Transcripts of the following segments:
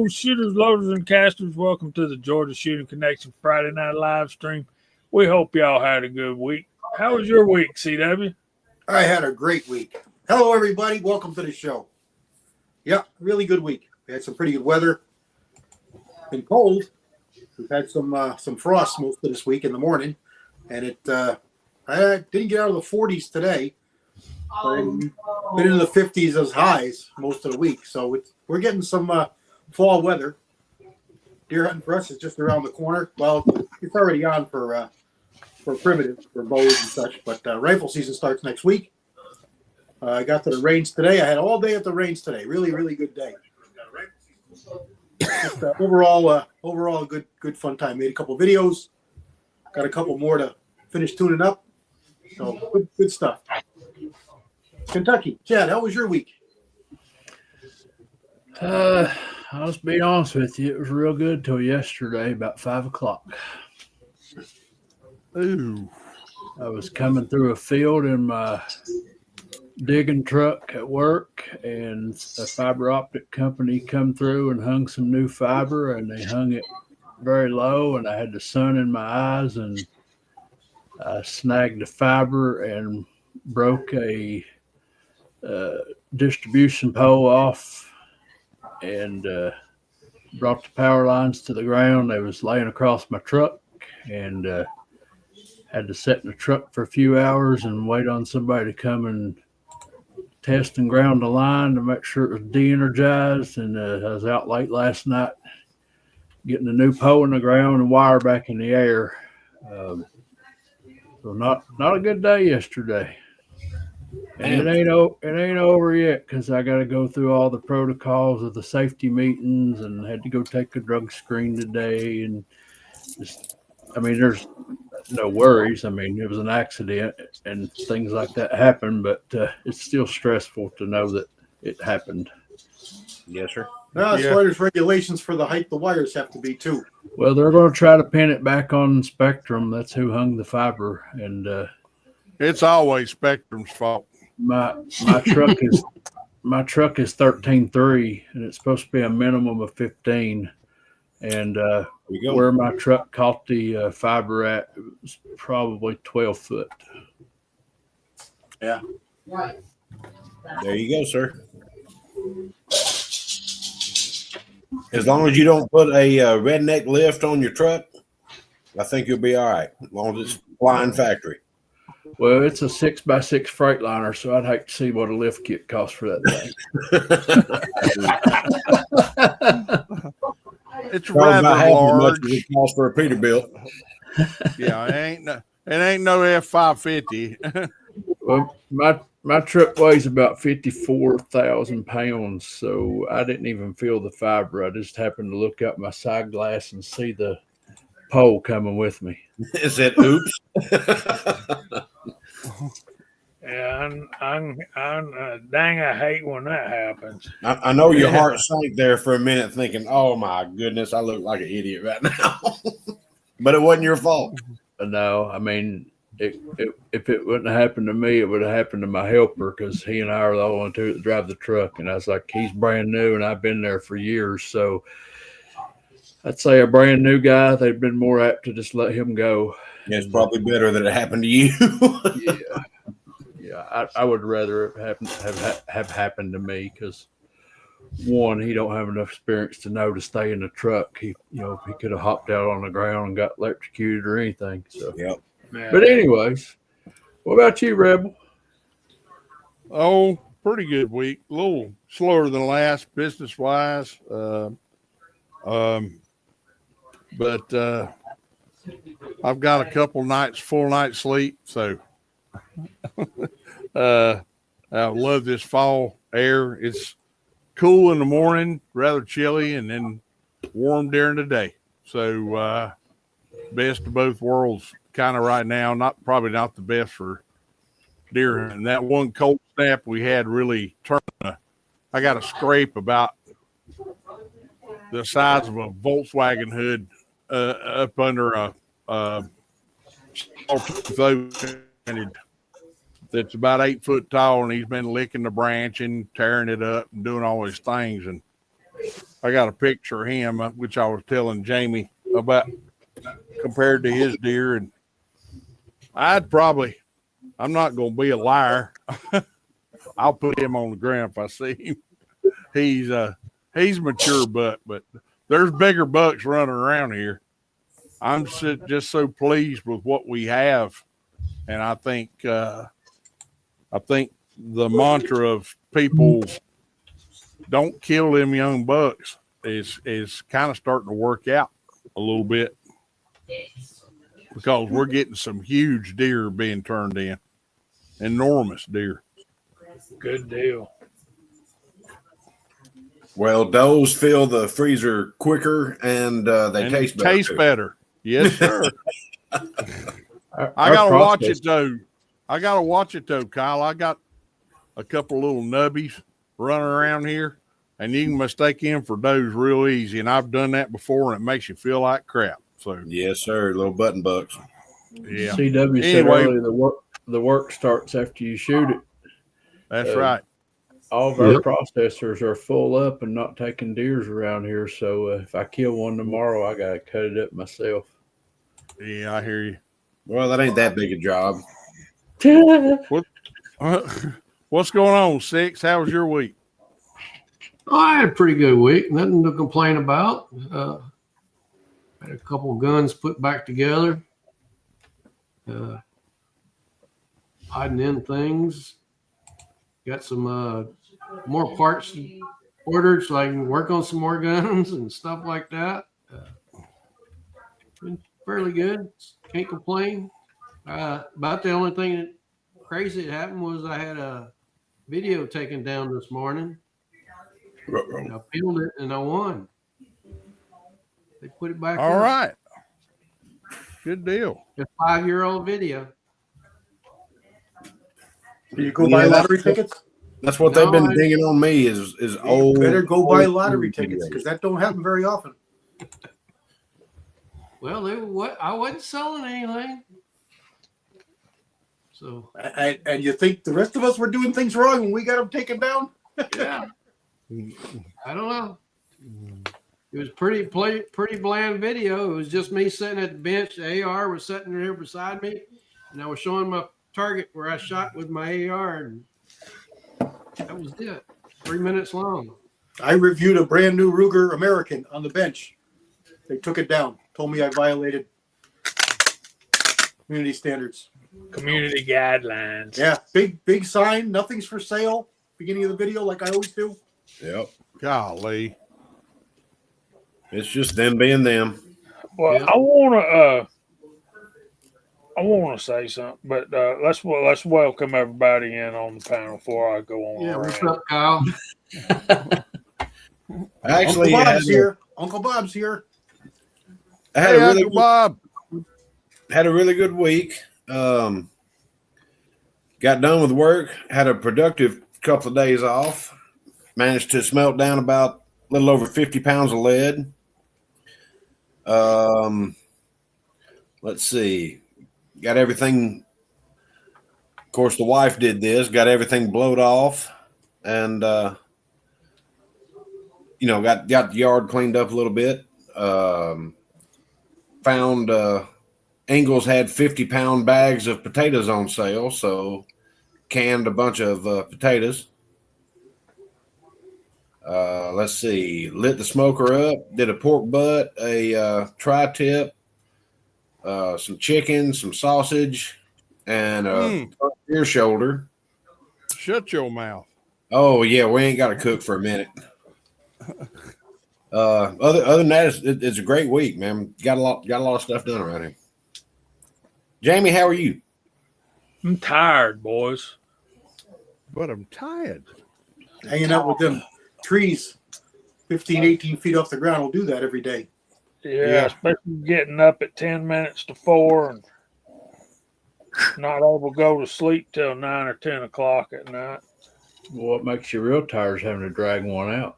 Hello, shooters, loaders, and casters. Welcome to the Georgia Shooting Connection Friday night live stream. We hope y'all had a good week. How was your week, CW? I had a great week. Hello, everybody. Welcome to the show. Yeah, really good week. We had some pretty good weather. Been cold. We've had some frost most of this week in the morning, and I didn't get out of the 40s today. Been in the 50s as highs most of the week, so we're getting some fall weather. Deer hunting for us is just around the corner. Well, it's already on for primitives, for bows and such, but rifle season starts next week. I got to the range today. I had all day at the range today. Really, really good day. Just, overall, good fun time. Made a couple videos. Got a couple more to finish tuning up. So good stuff. Kentucky, Chad, how was your week? I'll just be honest with you. It was real good till yesterday, about 5 o'clock. Ooh. I was coming through a field in my digging truck at work, and a fiber optic company come through and hung some new fiber, and they hung it very low, and I had the sun in my eyes, and I snagged the fiber and broke a distribution pole off and brought the power lines to the ground. They was laying across my truck, and had to sit in the truck for a few hours and wait on somebody to come and test and ground the line to make sure it was de-energized. And I was out late last night getting the new pole in the ground and wire back in the air. So not a good day yesterday. And it ain't over yet, because I got to go through all the protocols of the safety meetings, and had to go take a drug screen today. And there's no worries. I mean, it was an accident and things like that happen, but it's still stressful to know that it happened. Yes, sir. That's why there's regulations for the height the wires have to be too. Well, they're going to try to pin it back on Spectrum. That's who hung the fiber, and it's always Spectrum's fault. My truck is 13.3, and it's supposed to be a minimum of 15. And where my truck caught the fiber at, it was probably 12 foot. Yeah. Right. There you go, sir. As long as you don't put a redneck lift on your truck, I think you'll be all right. As long as it's flying factory. Well, it's a 6x6 Freightliner, so I'd hate to see what a lift kit costs for that thing. It's rather large. It costs for a Peterbilt. Yeah, it ain't no F550. Well, my truck weighs about 54,000 pounds, so I didn't even feel the fiber. I just happened to look out my side glass and see the pole coming with me. Is it oops? Yeah, I'm dang, I hate when that happens. I know your heart sank there for a minute thinking, oh my goodness, I look like an idiot right now. But it wasn't your fault. No, I mean, if it wouldn't have happened to me, it would have happened to my helper, because he and I are the only two that drive the truck. And I was like, he's brand new and I've been there for years. So I'd say a brand new guy, they've been more apt to just let him go. Yeah, it's probably better that it happened to you. Yeah, I would rather it have happened to me, because one, he don't have enough experience to know to stay in the truck. He could have hopped out on the ground and got electrocuted or anything. So, yep. But anyways, what about you, Rebel? Oh, pretty good week. A little slower than last, business wise. But I've got a couple nights, full night's sleep, so. I love this fall air. It's cool in the morning, rather chilly, and then warm during the day. So best of both worlds kind of right now. Probably not the best for deer hunting. That one cold snap we had really turned. I got a scrape about the size of a Volkswagen hood up under a that's about 8 foot tall, and he's been licking the branch and tearing it up and doing all these things. And I got a picture of him, which I was telling Jamie about compared to his deer. And I'm not going to be a liar. I'll put him on the ground if I see him. He's mature buck, but there's bigger bucks running around here. I'm just so pleased with what we have. And I think the mantra of people don't kill them young bucks is kind of starting to work out a little bit, because we're getting some huge deer being turned in, enormous deer. Good deal. Well, does fill the freezer quicker and they taste better. Taste better. Yes, sir. I gotta watch it though, Kyle. I got a couple little nubbies running around here, and you can mistake them for does real easy. And I've done that before, and it makes you feel like crap. So yes, sir. Little button bucks. Yeah. CW said earlier the work starts after you shoot it. That's right. All of our processors are full up and not taking deers around here. So if I kill one tomorrow, I got to cut it up myself. Yeah, I hear you. Well, that ain't that big a job. What's going on, Six? How was your week? I had a pretty good week. Nothing to complain about. Had a couple guns put back together. Hiding in things. Got some more parts ordered so I can work on some more guns and stuff like that. Been fairly good. Can't complain. About the only thing that crazy that happened was I had a video taken down this morning. I filmed it and I won. They put it back. All up. right. Good deal. A 5-year-old video. Do you go buy lottery tickets? That's what they've been dinging on me is old. Better go buy lottery tickets because that don't happen very often. Well, I wasn't selling anything. So And you think the rest of us were doing things wrong when we got them taken down? yeah, I don't know. It was pretty bland video. It was just me sitting at the bench. The AR was sitting there beside me, and I was showing my target where I shot with my AR, and that was it. 3 minutes long. I reviewed a brand new Ruger American on the bench. They took it down. Told me I violated community standards. Community guidelines. Yeah, big sign. Nothing's for sale. Beginning of the video, like I always do. Yep. Golly. It's just them being them. Well, Yeah. I wanna say something, but let's welcome everybody in on the panel before I go on. Yeah, what's up, Kyle? Actually, Uncle Bob's here. Uncle Bob's here. I had Hey, a really Uncle Bob. had a really good week. Got done with work. Had a productive couple of days off. Managed to smelt down about a little over 50 pounds of lead. Let's see. Got everything. Of course, the wife did this. Got everything blowed off, and got the yard cleaned up a little bit. Found Ingles had 50-pound bags of potatoes on sale, so canned a bunch of potatoes. Let's see. Lit the smoker up. Did a pork butt, a tri-tip, some chicken, some sausage, and a deer shoulder. Shut your mouth. Oh yeah, we ain't got to cook for a minute. Other than that, it's a great week, man. Got a lot of stuff done around here. Jamie, how are you? I'm tired, boys. But I'm tired. Hanging out with them trees 15, 18 feet off the ground will do that every day. Yeah, especially getting up at 10 minutes to 4 and not able to go to sleep till 9 or 10 o'clock at night. Well, what makes you real tired is having to drag one out.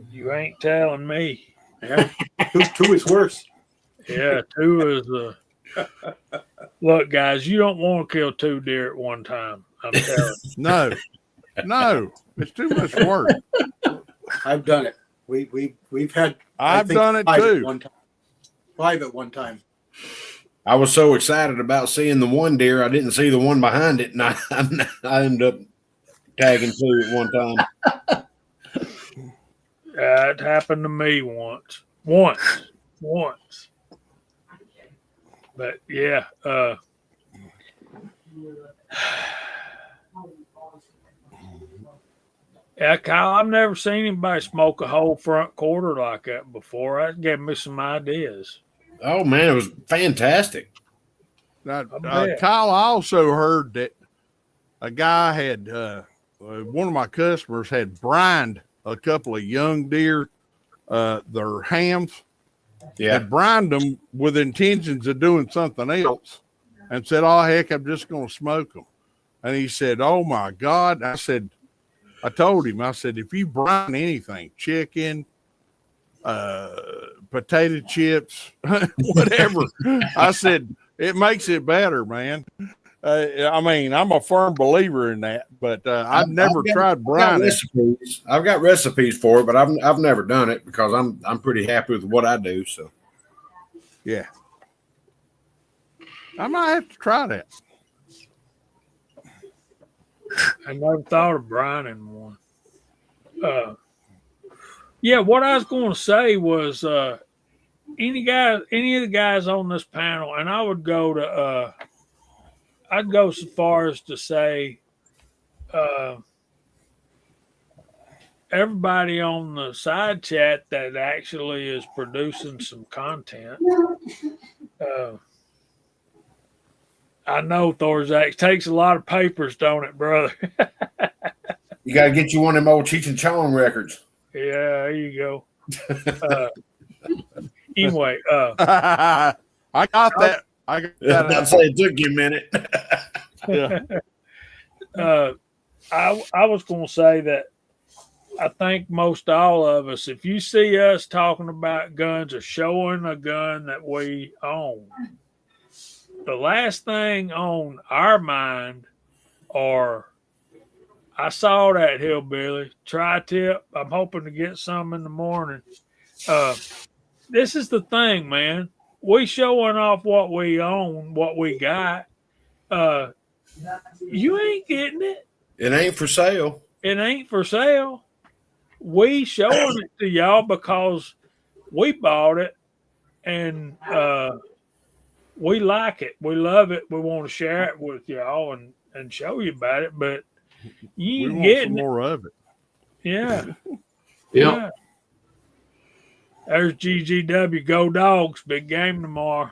You ain't telling me. Yeah, two is worse. Yeah, 2 is look, guys, you don't want to kill 2 deer at one time. I'm telling you. No, it's too much work. I've done it. We've had. I've done it five too. At one time. 5 at one time. I was so excited about seeing the one deer, I didn't see the one behind it, and I ended up tagging 2 at one time. It happened to me once. But yeah, yeah, Kyle, I've never seen anybody smoke a whole front quarter like that before. That gave me some ideas. Oh man, it was fantastic. Now, bet. Kyle, I also heard that a guy had one of my customers had brined a couple of young deer, their hams. Yeah. Had brined them with intentions of doing something else, and said, "Oh heck, I'm just going to smoke them." And he said, "Oh my God!" I told him, I said, if you brine anything, chicken, potato chips, whatever, I said, it makes it better, man. I mean, I'm a firm believer in that, but I've never tried brining. I've got recipes for it, but I've never done it because I'm pretty happy with what I do. So, yeah, I might have to try that. I never thought of brining one. Yeah, what I was going to say was any of the guys on this panel, and I would go to I'd go so far as to say everybody on the side chat that actually is producing some content. I know Thorzak takes a lot of papers, don't it, brother? you got to get you one of them old Cheech and Chong records. Yeah, there you go. Anyway, I got that. I got that. I'd say it took you a minute. Yeah. I was going to say that I think most all of us, if you see us talking about guns or showing a gun that we own, the last thing on our mind are, I saw that hillbilly tri-tip. I'm hoping to get some in the morning. This is the thing, man. We showing off what we own, what we got. You ain't getting it. It ain't for sale. It ain't for sale. We showing it to y'all because we bought it and we like it. We love it. We want to share it with y'all and show you about it. But you ain't getting more of it. Yeah. Yeah. There's GGW. Go Dogs. Big game tomorrow.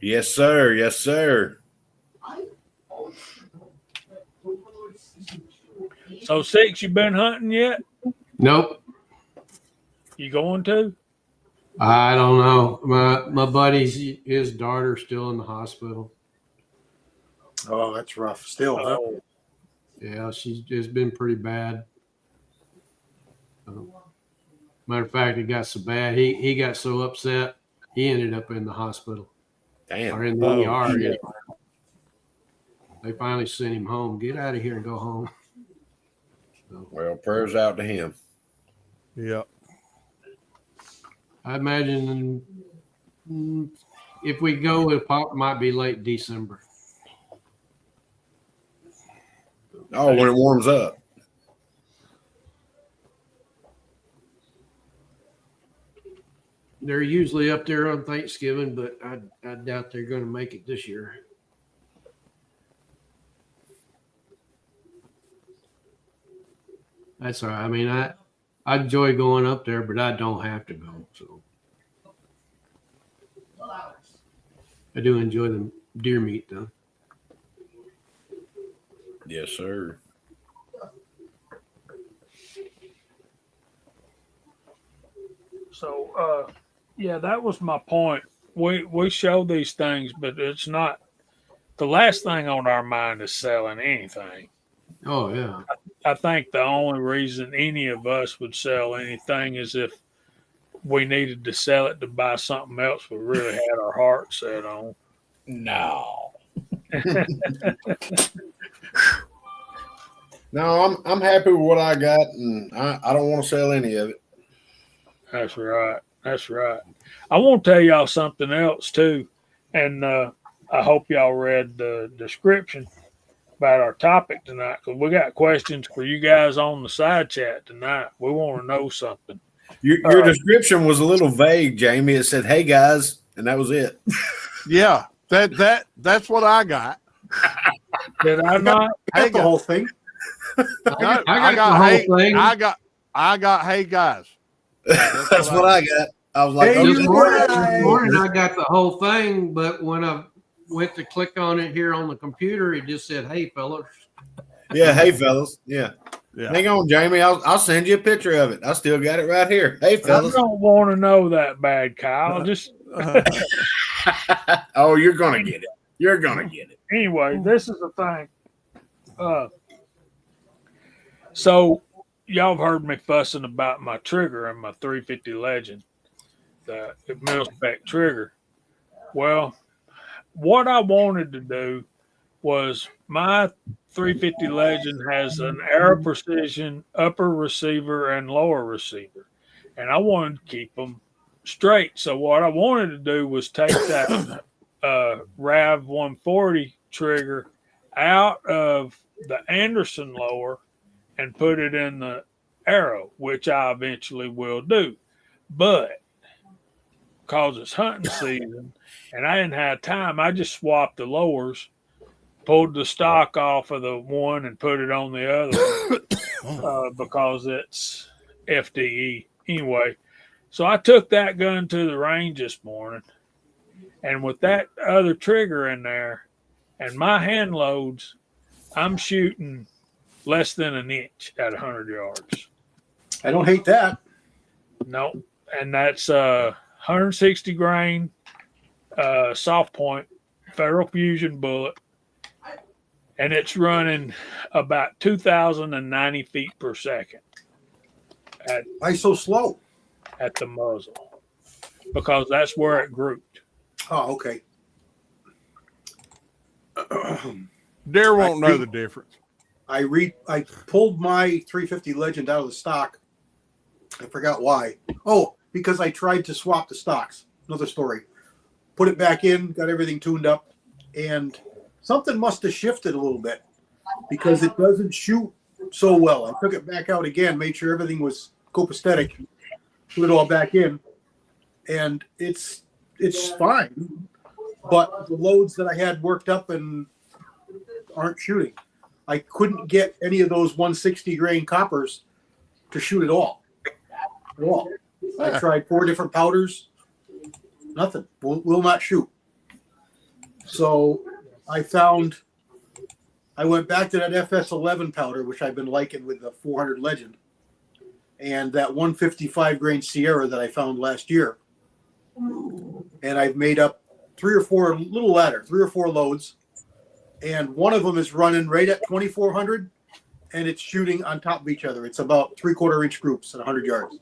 Yes, sir. Yes, sir. So, Six, you been hunting yet? Nope. You going to? I don't know. My buddy's his daughter's still in the hospital. Oh, that's rough. Still, huh? Yeah, it's been pretty bad. Matter of fact, it got so bad. He got so upset he ended up in the hospital. Damn. Or in the ER. Yeah. They finally sent him home. Get out of here and go home. So, Well, prayers out to him. Yeah. I imagine if we go, it might be late December. Oh, when it warms up. They're usually up there on Thanksgiving, but I doubt they're going to make it this year. That's all right. I mean, I enjoy going up there, but I don't have to go. So I do enjoy the deer meat, though. Yes, sir. So, yeah, that was my point. We show these things, but it's not the last thing on our mind is selling anything. Oh, yeah. I think the only reason any of us would sell anything is if we needed to sell it to buy something else we really had our heart set on. No. No, I'm happy with what I got, and I don't want to sell any of it. That's right. That's right. I want to tell y'all something else too, and I hope y'all read the description about our topic tonight because we got questions for you guys on the side chat tonight. We want to know something. Your description was a little vague, Jamie. It said, "Hey guys," and that was it. Yeah, that's what I got. Did I not? Got the whole thing. No, I got the whole thing. I got hey guys. That's what I got. I was like, Hey, okay. This morning I got the whole thing, but when I went to click on it here on the computer, it just said, "Hey, fellas." Yeah, hey fellas. Yeah. Yeah. Hang on, Jamie. I'll send you a picture of it. I still got it right here. Hey I fellas. don't want to know that bad, Kyle. Just Oh, you're gonna get it. You're gonna get it. anyway, this is the thing. So y'all have heard me fussing about my trigger and my 350 Legend, the mil spec trigger. Well, what I wanted to do was my 350 Legend has an Aero Precision upper receiver and lower receiver, and I wanted to keep them straight. So what I wanted to do was take that RAV 140 trigger out of the Anderson lower and put it in the Aero, which I eventually will do. But because it's hunting season and I didn't have time, I just swapped the lowers, pulled the stock off of the one and put it on the other because it's FDE anyway. So I took that gun to the range this morning, and with that other trigger in there and my hand loads, I'm shooting less than an inch at 100 yards. I don't hate that. No, and that's 160 grain soft point Federal Fusion bullet, and it's running about 2,090 feet per second Why so slow? at the muzzle because that's where it grouped. Oh, okay. Dare won't know the difference. I pulled my 350 Legend out of the stock. I forgot why. Oh, because I tried to swap the stocks. Another story. Put it back in, got everything tuned up, and something must have shifted a little bit because it doesn't shoot so well. I took it back out again, made sure everything was copacetic, put it all back in, and it's fine. But the loads that I had worked up and aren't shooting. I couldn't get any of those 160 grain coppers to shoot at all. I tried 4 different powders. Nothing. Will not shoot. So I went back to that FS11 powder, which I've been liking with the 400 Legend, and that 155 grain Sierra that I found last year. And I've made up 3 or 4 loads. And one of them is running right at 2,400, and it's shooting on top of each other. It's about 3/4 inch groups at 100 yards.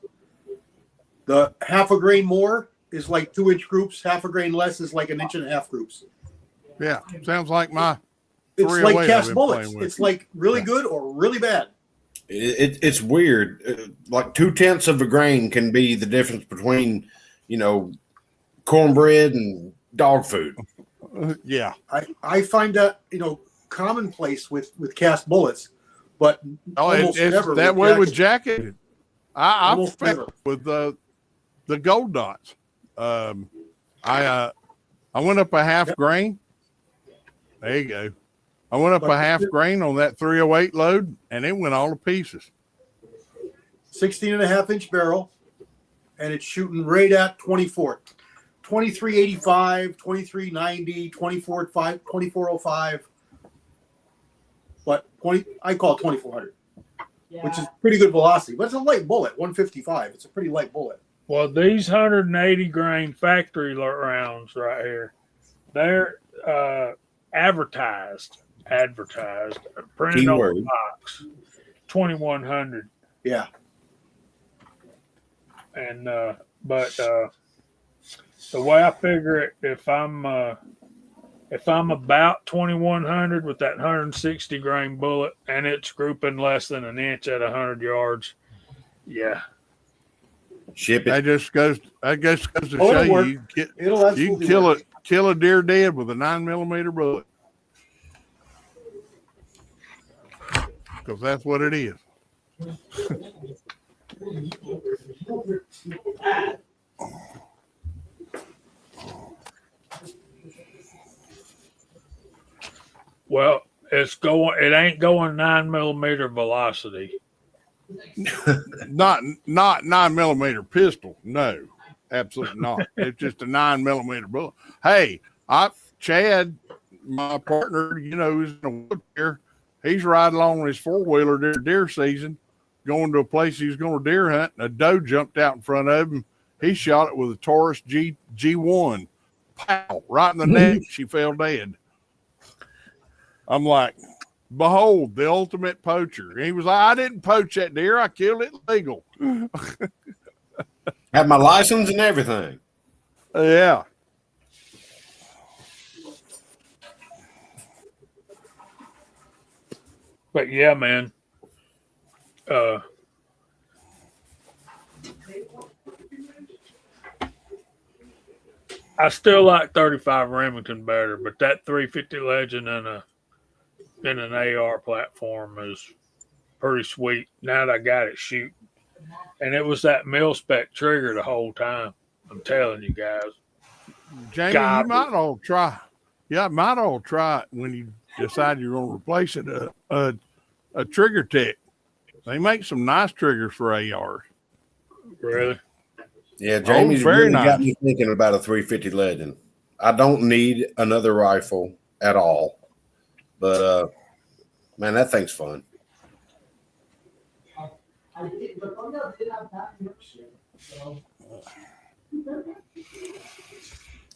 The half a grain more is like 2-inch groups. Half a grain less is like 1.5 inch groups. Yeah, sounds like my. It's 308 like I've cast been bullets. playing with. It's like really good or really bad. It's weird. Like 2/10 of a grain can be the difference between, cornbread and dog food. Yeah. I find that commonplace with cast bullets, but almost it's never that way with jacket. I Almost perfect never. with the gold dots. I went up a half grain. There you go. I went up a half grain on that 308 load, and it went all to pieces. 16.5 inch barrel, and it's shooting right at 24. 2385, 2390, 2405, 2405. But I call it 2400, which is pretty good velocity. But it's a light bullet, 155. It's a pretty light bullet. Well, these 180 grain factory rounds right here, they're advertised, printed on the box, 2100. Yeah. And but the way I figure it, if I'm about 2100 with that 160 grain bullet and it's grouping less than an inch at 100 yards, yeah, Ship That it. just goes. That just goes to Oh, show it'll work. you It'll you absolutely can work. kill a deer dead with a 9mm bullet, because that's what it is. Well, it ain't going 9mm velocity. Not 9mm pistol. No, absolutely not. It's just a 9mm bullet. Hey, Chad, my partner, you know, who's in a wheelchair. He's riding along on his 4-wheeler during deer season, going to a place he's going to deer hunt, and a doe jumped out in front of him. He shot it with a Taurus G1. Pow, right in the neck. She fell dead. I'm like, behold, the ultimate poacher. And he was like, I didn't poach that deer. I killed it legal. Have my license and everything. Yeah. But yeah, man. I still like 35 Remington better, but that 350 Legend in an AR platform is pretty sweet. Now that I got it shooting, and it was that mil spec trigger the whole time. I'm telling you guys, Jamie, God. you might all try. Yeah, might all try it when you decide you're going to replace it. A Trigger Tech. They make some nice triggers for ARs. really. Yeah, Jamie's very really got nice. me thinking about a 350 Legend. I don't need another rifle at all, but man, that thing's fun.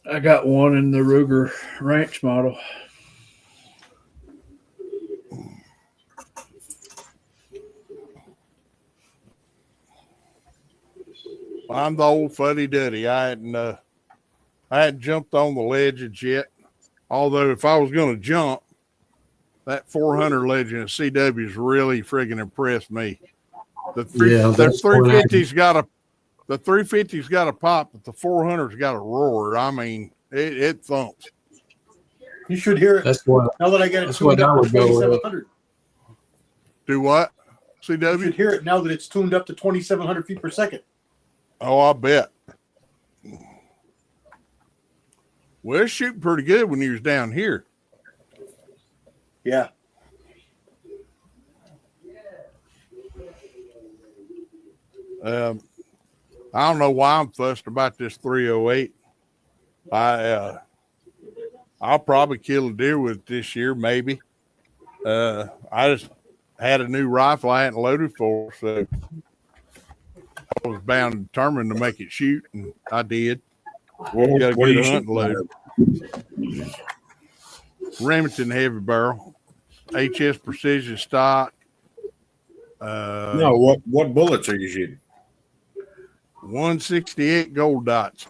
I got one in the Ruger Ranch model. I'm the old fuddy duddy. I hadn't jumped on the Legends yet. Although if I was going to jump, that 400 Legend at CW's really friggin' impressed me. The 350's got a pop, but the 400's got a roar. I mean, it thumps. You should hear it. That's what. Now that I got it That's tuned what I up to would go with. 2,700. Do what? You CW? should hear it now that it's tuned up to 2,700 feet per second. Oh, I bet. Well, it's shooting pretty good when he was down here. Yeah. I don't know why I'm fussed about this 308. I'll probably kill a deer with it this year, maybe. I just had a new rifle I hadn't loaded for, so I was bound and determined to make it shoot, and I did. What Got a are you good shooting hunt load. Remington heavy barrel, HS precision stock. No, what bullets are you shooting? 168 gold dots.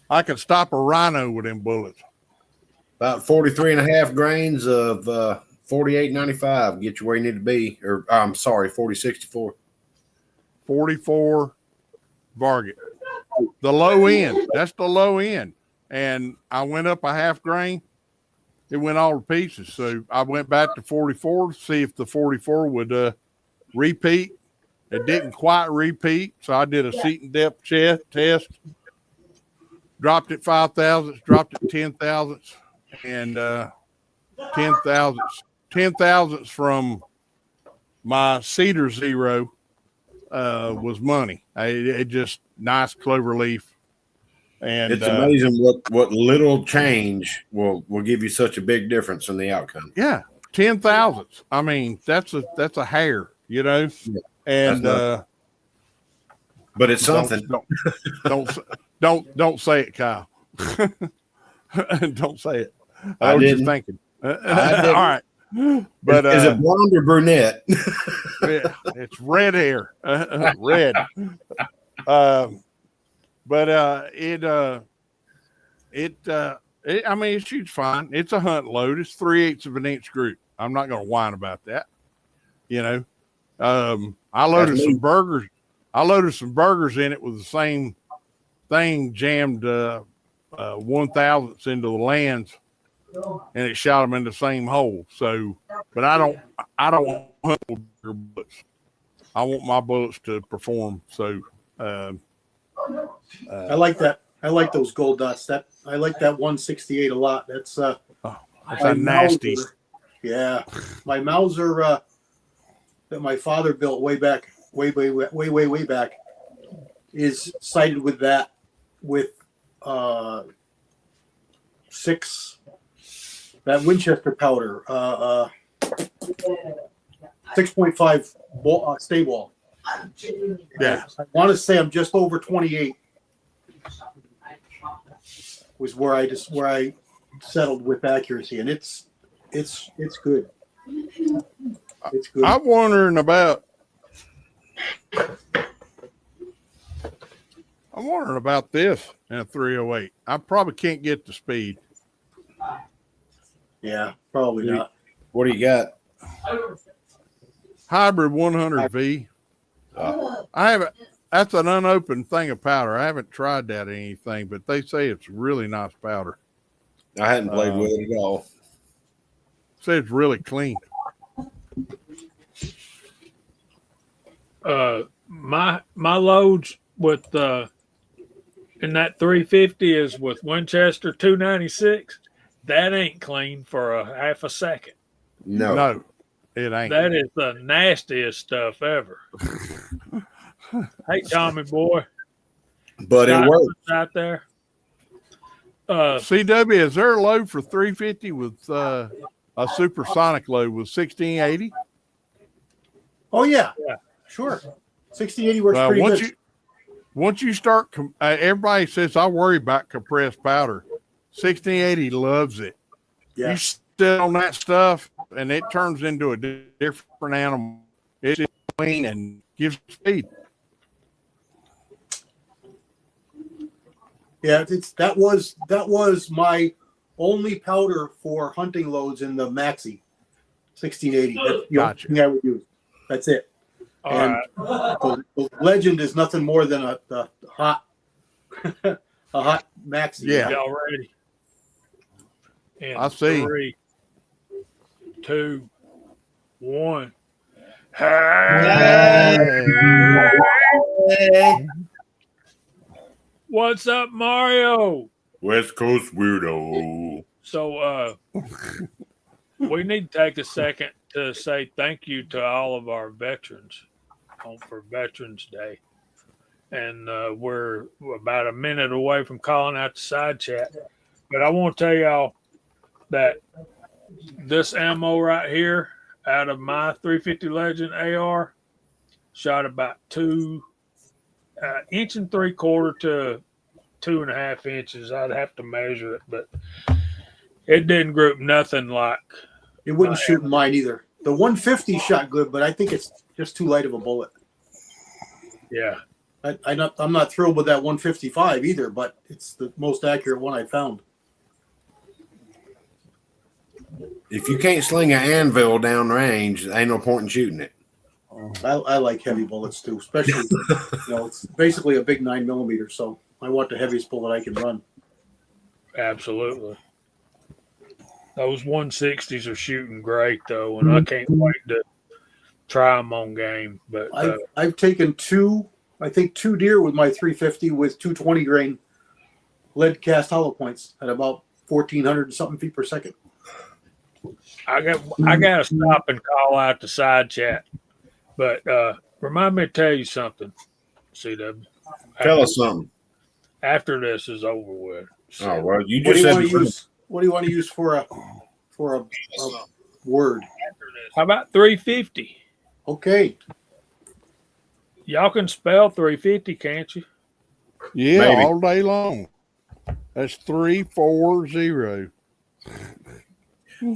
I could stop a rhino with them bullets. About 43 and a half grains of 48.95. Get you where you need to be. Or I'm sorry, 40.64. 44 Varget. The low end. That's the low end. And I went up a half grain. It went all to pieces. So I went back to 44 to see if the 44 would repeat. It didn't quite repeat. So I did a seat and depth test. Dropped it 5 thousandths, dropped it 10 thousandths, and 10 thousandths from my Cedar Zero was money. It just nice clover leaf. And It's amazing what little change will give you such a big difference in the outcome. Yeah, 10 thousandths. I mean, that's a hair, you know. Yeah, and but it's something. Don't say it, Kyle. Don't say it. I was didn't. just thinking. I didn't. All right. But is it blonde or brunette? yeah, it's red hair. Red. But I mean, it shoots fine. It's a hunt load. It's 3/8 of an inch group. I'm not going to whine about that. You know, I loaded That's some me. burgers. I loaded some burgers in it with the same thing, jammed 1,000ths into the lands, and it shot them in the same hole. So, but I don't hunt with burger bullets. I want my bullets to perform. So, I like that. I like those gold dots. I like that 168 a lot. That's that's my a nasty. Mauser. Yeah, my Mauser that my father built way back, way back, is sighted with that with that Winchester powder, 6.5 stay ball. Yeah. I want to say I'm just over 28. Was where I settled with accuracy, and it's good. It's good. I'm wondering about this in a 308. I probably can't get the speed. Yeah, probably not. What do you got? Hybrid 100V. I haven't. That's an unopened thing of powder. I haven't tried that or anything, but they say it's really nice powder. I hadn't played with it at all. Say it's really clean. My loads with in that 350 is with Winchester 296. That ain't clean for a half a second. No. It ain't. That is the nastiest stuff ever. Hey, Tommy boy, But it works. out there. CW, is there a load for 350 with a supersonic load with 1680? Oh yeah, Yeah. sure. 1680 works pretty good. Once you start, everybody says I worry about compressed powder. 1680 loves it. Yeah. You sit on that stuff, and it turns into a different animal. It's just clean and gives speed. Yeah, that was my only powder for hunting loads in the Maxi 1680. That's the only thing I would use. That's it. All And right. the Legend is nothing more than a hot a hot Maxi. Yeah. Y'all ready? In I see. 3, 2, 1. What's up, Mario? West Coast weirdo. So we need to take a second to say thank you to all of our veterans for Veterans Day. And we're about a minute away from calling out the side chat. But I want to tell y'all that this ammo right here out of my 350 Legend AR shot about 2 inch and 3/4 to 2.5 inches. I'd have to measure it, but it didn't group nothing like. It wouldn't shoot in mine either. The 150 shot good, but I think it's just too light of a bullet. Yeah. I'm not thrilled with that 155 either, but it's the most accurate one I found. If you can't sling an anvil down range, ain't no point in shooting it. I like heavy bullets too, especially it's basically a big 9mm, so I want the heaviest bullet I can run. Absolutely. Those 160s are shooting great though, and I can't wait to try them on game. But I've taken two deer with my 350 with 220 grain lead cast hollow points at about 1,400 and something feet per second. I got to stop and call out the side chat. But remind me to tell you something, CW. Tell us something. After this is over with. So, Oh well, you What just do you said want to use? What do you want to use for a word? how about 350? Okay. Y'all can spell 350, can't you? Yeah, Maybe. all day long. That's 340.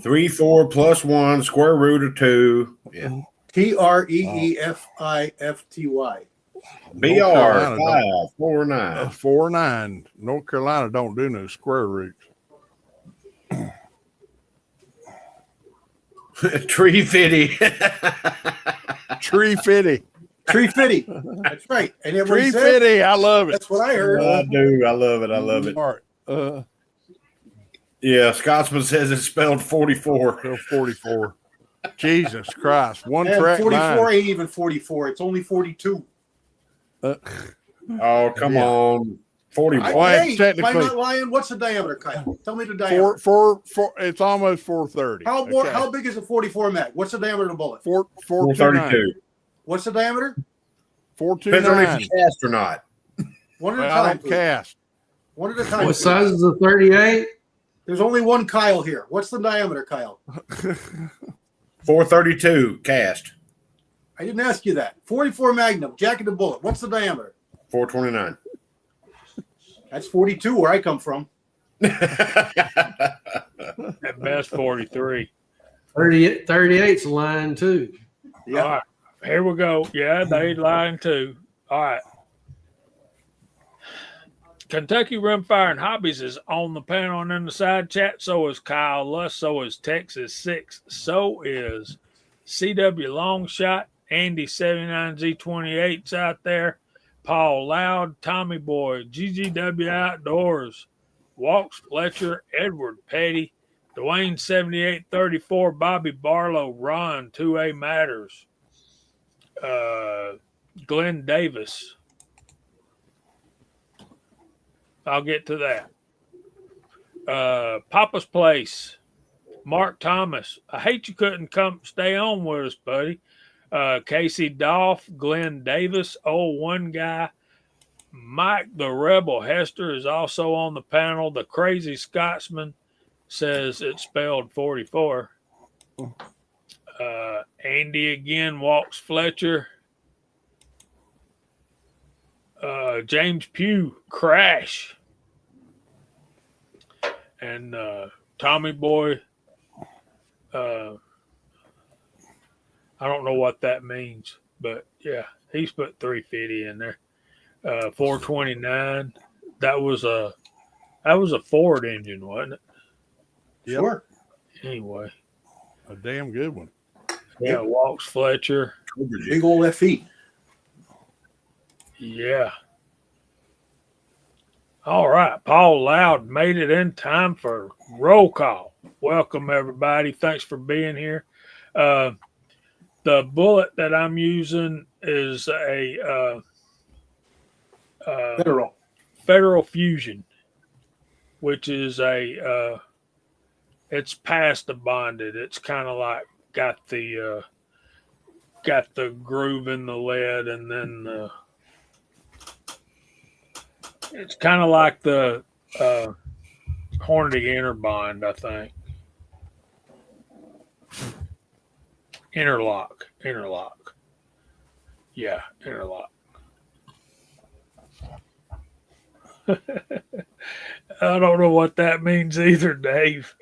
3, 4 plus 1 square root of 2. Yeah. TREEFIFTY. BR 549. 49. North Carolina don't do no square roots. Tree fitty. Tree fitty. 350. That's right. And everybody said, 350. I love it. that's what I heard. I do. I love it. I love it. Smart. Yeah, Scotsman says it's spelled 44. So 44. Jesus Christ. One And track 44 mind. ain't even 44. It's only 42. Oh, come on. 41. Well, Hey, am I technically- not lying? What's the diameter, Kyle? Tell me the diameter. Four, it's almost 430. How big is a 44 mag? What's the diameter of the bullet? 429. 432. What's the diameter? Depends on if 429. you cast or not. One at a Well, I time. don't Please. cast. One at a time. What please. size is the 38? There's only one Kyle here. What's the diameter, Kyle? 432 cast. I didn't ask you that. 44 Magnum, jacketed bullet. What's the diameter? 429. That's 42 where I come from. At best 43. 38's a line too. Yeah. All right. Here we go. Yeah, they lying too. All right. Kentucky Rimfire and Hobbies is on the panel and in the side chat. So is Kyle Luss. So is Texas 6. So is CW Longshot. Andy 79Z28's out there. Paul Loud. Tommy Boy. GGW Outdoors. Walks Fletcher. Edward Petty. Dwayne 7834. Bobby Barlow. Ron 2A Matters. Glenn Davis. I'll get to that. Papa's Place. Mark Thomas. I hate you couldn't stay on with us, buddy. Casey Dolph, Glenn Davis, one guy. Mike the Rebel Hester is also on the panel. The Crazy Scotsman says it's spelled 44. Andy again, Walks Fletcher. James Pugh, Crash. And Tommy Boy, I don't know what that means, but yeah, he's put 350 in there. 429. That was a Ford engine, wasn't it? Yep. Sure. Anyway, A damn good one. yeah, Walks Fletcher. Big old FE. Yeah. All right. Paul Loud made it in time for roll call. Welcome, everybody. Thanks for being here. The bullet that I'm using is a Federal Fusion, which is it's past the bonded. It's kind of like got the groove in the lead, and then it's kind of like the Hornady Interbond, I think. Interlock. Yeah, interlock. I don't know what that means either, Dave.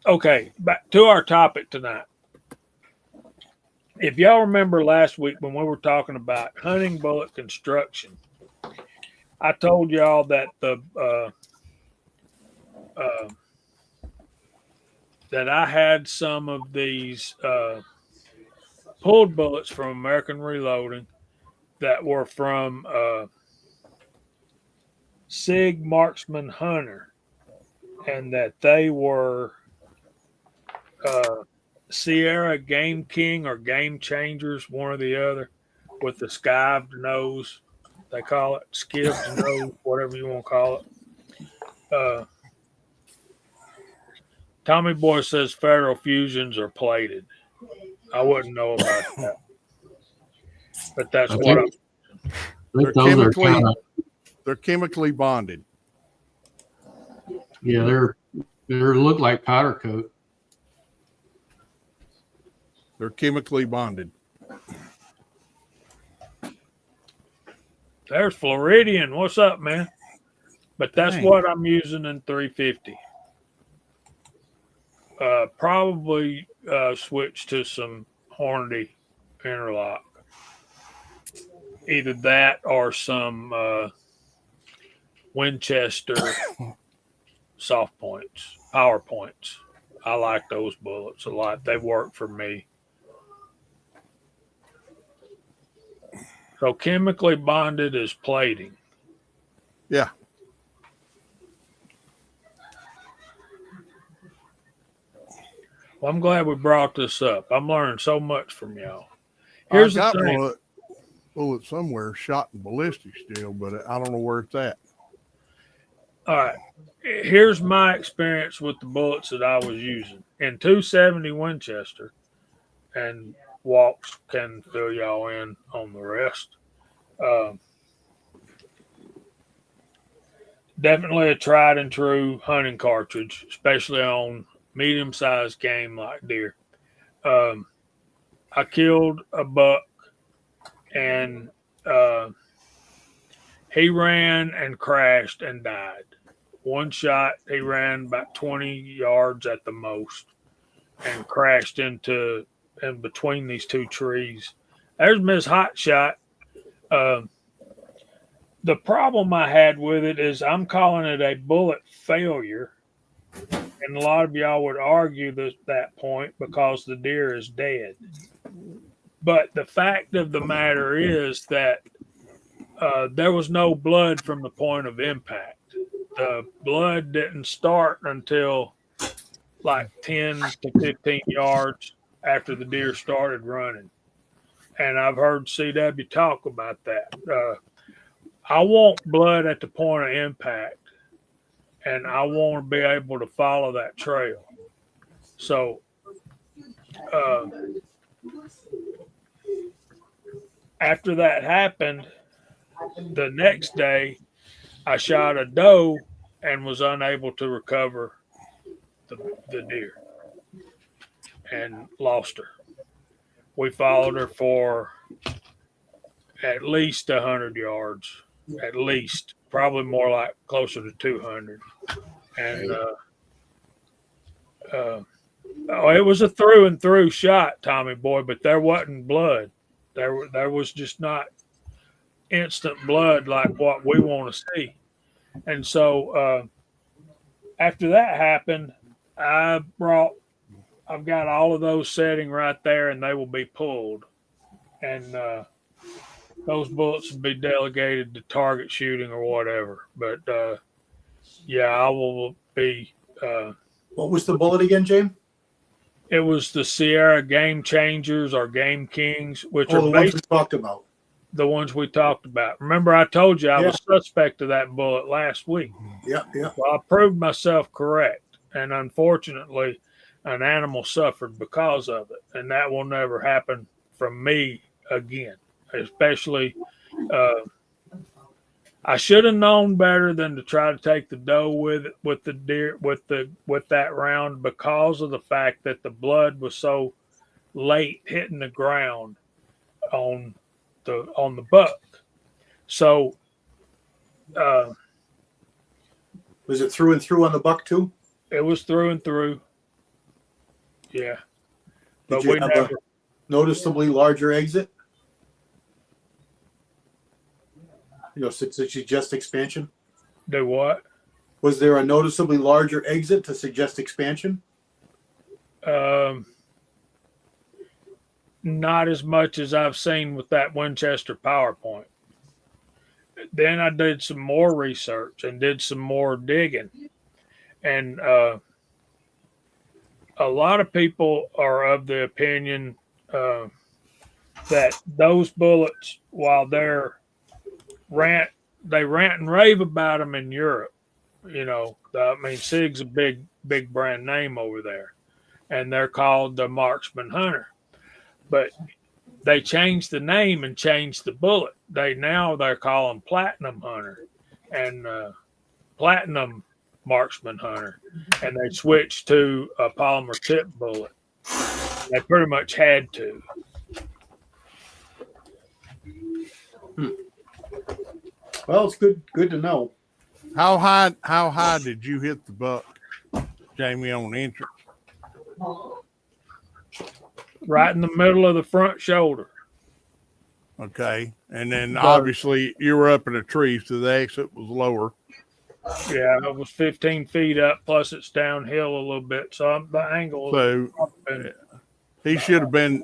Okay, back to our topic tonight. If y'all remember last week when we were talking about hunting bullet construction, I told y'all that that I had some of these pulled bullets from American Reloading that were from Sig Marksman Hunter, and that they were Sierra Game King or Game Changers, one or the other, with the skived nose. They call it skived nose, whatever you want to call it. Tommy Boy says Federal Fusions are plated. I wouldn't know about that, but that's what I'm. They're they're chemically bonded. Yeah, they look like powder coat. They're chemically bonded. There's Floridian. What's up, man? But that's Dang. what I'm using in 350. Probably switch to some Hornady interlock. Either that or some Winchester soft points, power points. I like those bullets a lot. They work for me. So chemically bonded is plating. Yeah. Well, I'm glad we brought this up. I'm learning so much from y'all. I Here's the got thing. bullet somewhere shot in ballistic still, but I don't know where it's at. All right. Here's my experience with the bullets that I was using in 270 Winchester, and Walks can fill y'all in on the rest. Definitely a tried and true hunting cartridge, especially on medium sized game like deer. I killed a buck, and he ran and crashed and died. One shot, he ran about 20 yards at the most and crashed into in between these two trees. There's Miss Hot Shot. The problem I had with it is I'm calling it a bullet failure. And a lot of y'all would argue that point because the deer is dead. But the fact of the matter is that there was no blood from the point of impact. The blood didn't start until like 10 to 15 yards after the deer started running. And I've heard CW talk about that. I want blood at the point of impact, and I want to be able to follow that trail. So, after that happened, the next day, I shot a doe and was unable to recover the deer and lost her. We followed her for at least 100 yards, at least, probably more like closer to 200. And it was a through and through shot, Tommy boy, but there wasn't blood. There was just not instant blood like what we want to see. And so after that happened, I've got all of those setting right there, and they will be pulled. And those bullets will be delegated to target shooting or whatever. But yeah, I will be. What was the bullet again, James? It was the Sierra Game Changers or Game Kings, which Oh, are the ones we talked about. the ones we talked about. Remember, I told you I was suspect of that bullet last week. Yeah. Well, I proved myself correct, and unfortunately, an animal suffered because of it, and that will never happen from me again. Especially, I should have known better than to try to take the doe with the deer with that round because of the fact that the blood was so late hitting the ground on the buck. So, was it through and through on the buck too? it was through and through. Yeah, Did you have a noticeably larger exit? To suggest expansion? do what? Was there a noticeably larger exit to suggest expansion? Not as much as I've seen with that Winchester PowerPoint. Then I did some more research and did some more digging. And a lot of people are of the opinion that those bullets, while they rant and rave about them in Europe. SIG's a big brand name over there, and they're called the Marksman Hunter. But they changed the name and changed the bullet. They're calling Platinum Hunter and Platinum Marksman Hunter, and they switched to a polymer tip bullet. They pretty much had to. Well, it's good to know. How high did you hit the buck, Jamie, on entrance? Right in the middle of the front shoulder. Okay. And then obviously you were up in a tree, so the exit was lower. Yeah, it was 15 feet up, plus it's downhill a little bit. So the angle. So he should have been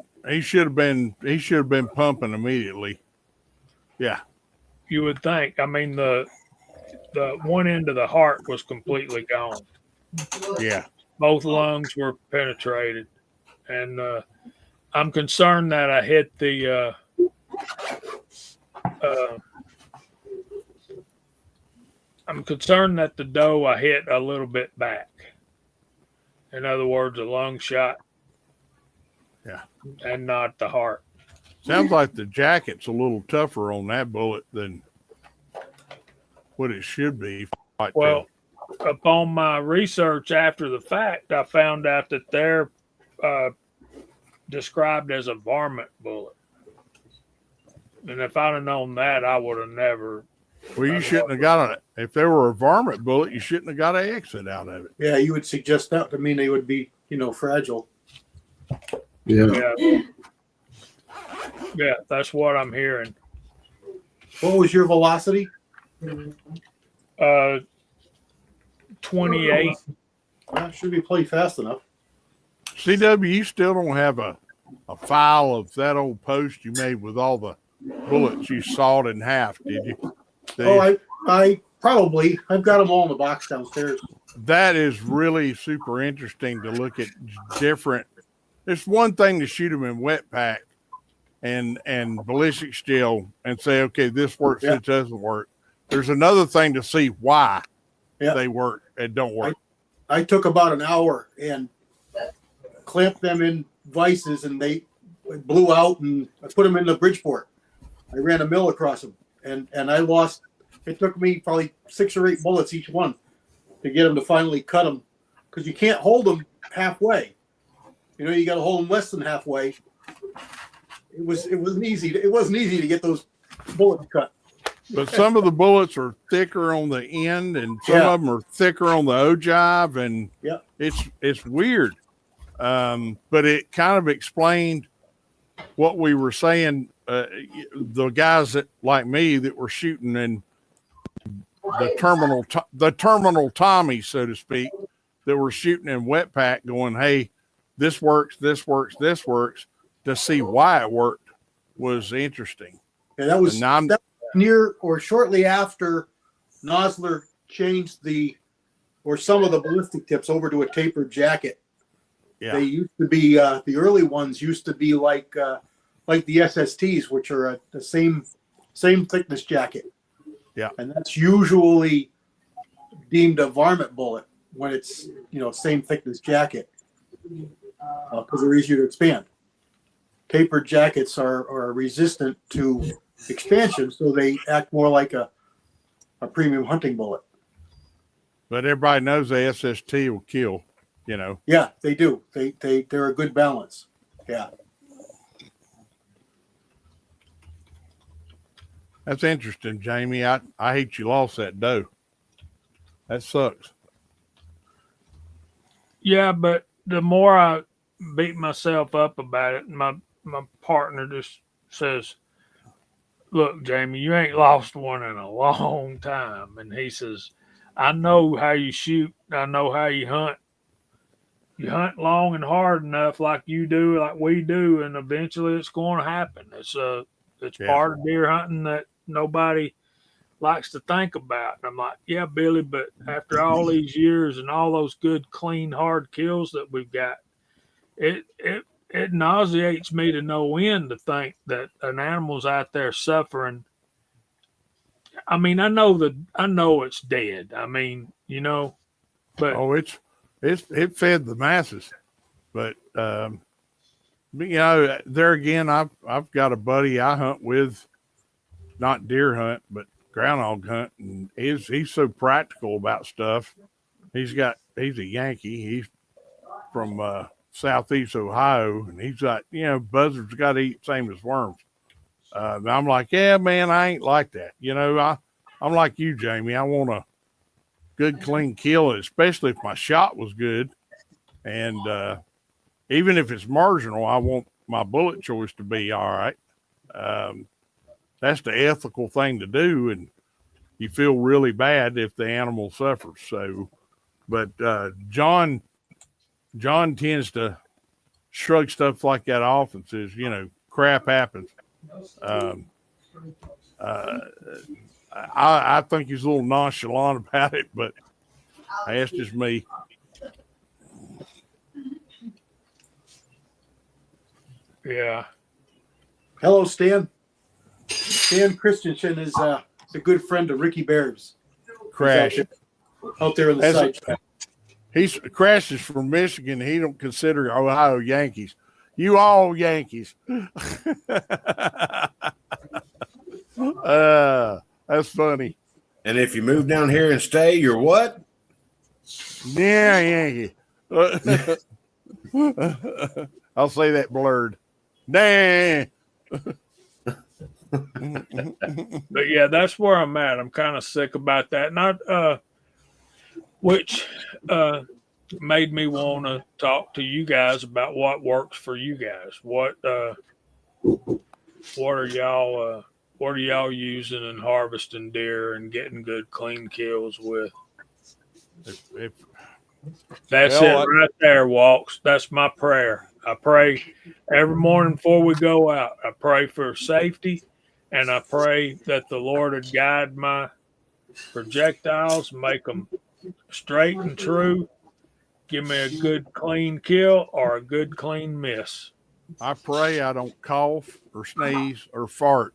pumping immediately. Yeah. You would think. I mean, the one end of the heart was completely gone. Yeah. Both lungs were penetrated, and I'm concerned that I hit the. I'm concerned that the doe I hit a little bit back. In other words, a lung shot. Yeah. And not the heart. Sounds like the jacket's a little tougher on that bullet than what it should be. Well, upon my research after the fact, I found out that they're described as a varmint bullet. And if I'd have known that, I would have never. Well, you shouldn't have got it. If there were a varmint bullet, you shouldn't have got an exit out of it. Yeah, you would suggest that to mean they would be, fragile. Yeah. Yeah, that's what I'm hearing. What was your velocity? 28. That should be pretty fast enough. CW, you still don't have a file of that old post you made with all the bullets you sawed in half, did you? I probably. I've got them all in the box downstairs. That is really super interesting to look at different. It's one thing to shoot them in wet pack and ballistic steel and say, okay, this works, it doesn't work. There's another thing to see why they work and don't work. I took about an hour and clamped them in vices, and they blew out, and I put them in the Bridgeport. I ran a mill across them, and I lost. It took me probably 6 or 8 bullets each one to get them to finally cut them, because you can't hold them halfway. You got to hold them less than halfway. It wasn't easy. It wasn't easy to get those bullets cut. But some of the bullets are thicker on the end, and some of them are thicker on the ogive, and it's weird. But it kind of explained what we were saying. The guys that, like me, that were shooting in the terminal Tommy, so to speak, that were shooting in wet pack, going, "Hey, this works, this works, this works." To see why it worked was interesting. And that was near or shortly after Nosler changed some of the ballistic tips over to a tapered jacket. Yeah. They used to be the early ones used to be like the SSTs, which are the same thickness jacket. Yeah. And that's usually deemed a varmint bullet when it's same thickness jacket, because they're easier to expand. Tapered jackets are resistant to expansion, so they act more like a premium hunting bullet. But everybody knows the SST will kill, Yeah, they do. They're a good balance. Yeah. That's interesting, Jamie. I hate you lost that doe. That sucks. Yeah, but the more I beat myself up about it, my partner just says, "Look, Jamie, you ain't lost one in a long time." And he says, "I know how you shoot. I know how you hunt. You hunt long and hard enough like you do, like we do, and eventually it's going to happen. It's part of deer hunting that nobody likes to think about." And I'm like, "Yeah, Billy, but after all these years and all those good, clean, hard kills that we've got, it nauseates me to no end to think that an animal's out there suffering." I mean, I know it's dead. I mean, but it fed the masses. But there again, I've got a buddy I hunt with, not deer hunt, but groundhog hunt, and he's so practical about stuff. He's a Yankee. He's from Southeast Ohio, and he's like, buzzards got to eat same as worms. And I'm like, yeah, man, I ain't like that. I'm like you, Jamie. I want a good, clean kill, especially if my shot was good. And even if it's marginal, I want my bullet choice to be all right. That's the ethical thing to do, and you feel really bad if the animal suffers. So, but John tends to shrug stuff like that off and says, crap happens. I think he's a little nonchalant about it, but that's just me. Yeah. Hello, Stan. Stan Christensen is a good friend of Ricky Bears. Crash. Out there in the side track. He's Crash is from Michigan. He don't consider Ohio Yankees. You all Yankees. That's funny. And if you move down here and stay, you're what? Yeah, Yankee. I'll say that blurred. Nah. But yeah, that's where I'm at. I'm kind of sick about that. Which made me want to talk to you guys about what works for you guys. What are y'all using and harvesting deer and getting good clean kills with? That's it right there, Walks. That's my prayer. I pray every morning before we go out. I pray for safety, and I pray that the Lord would guide my projectiles, make them straight and true. Give me a good clean kill or a good clean miss. I pray I don't cough or sneeze or fart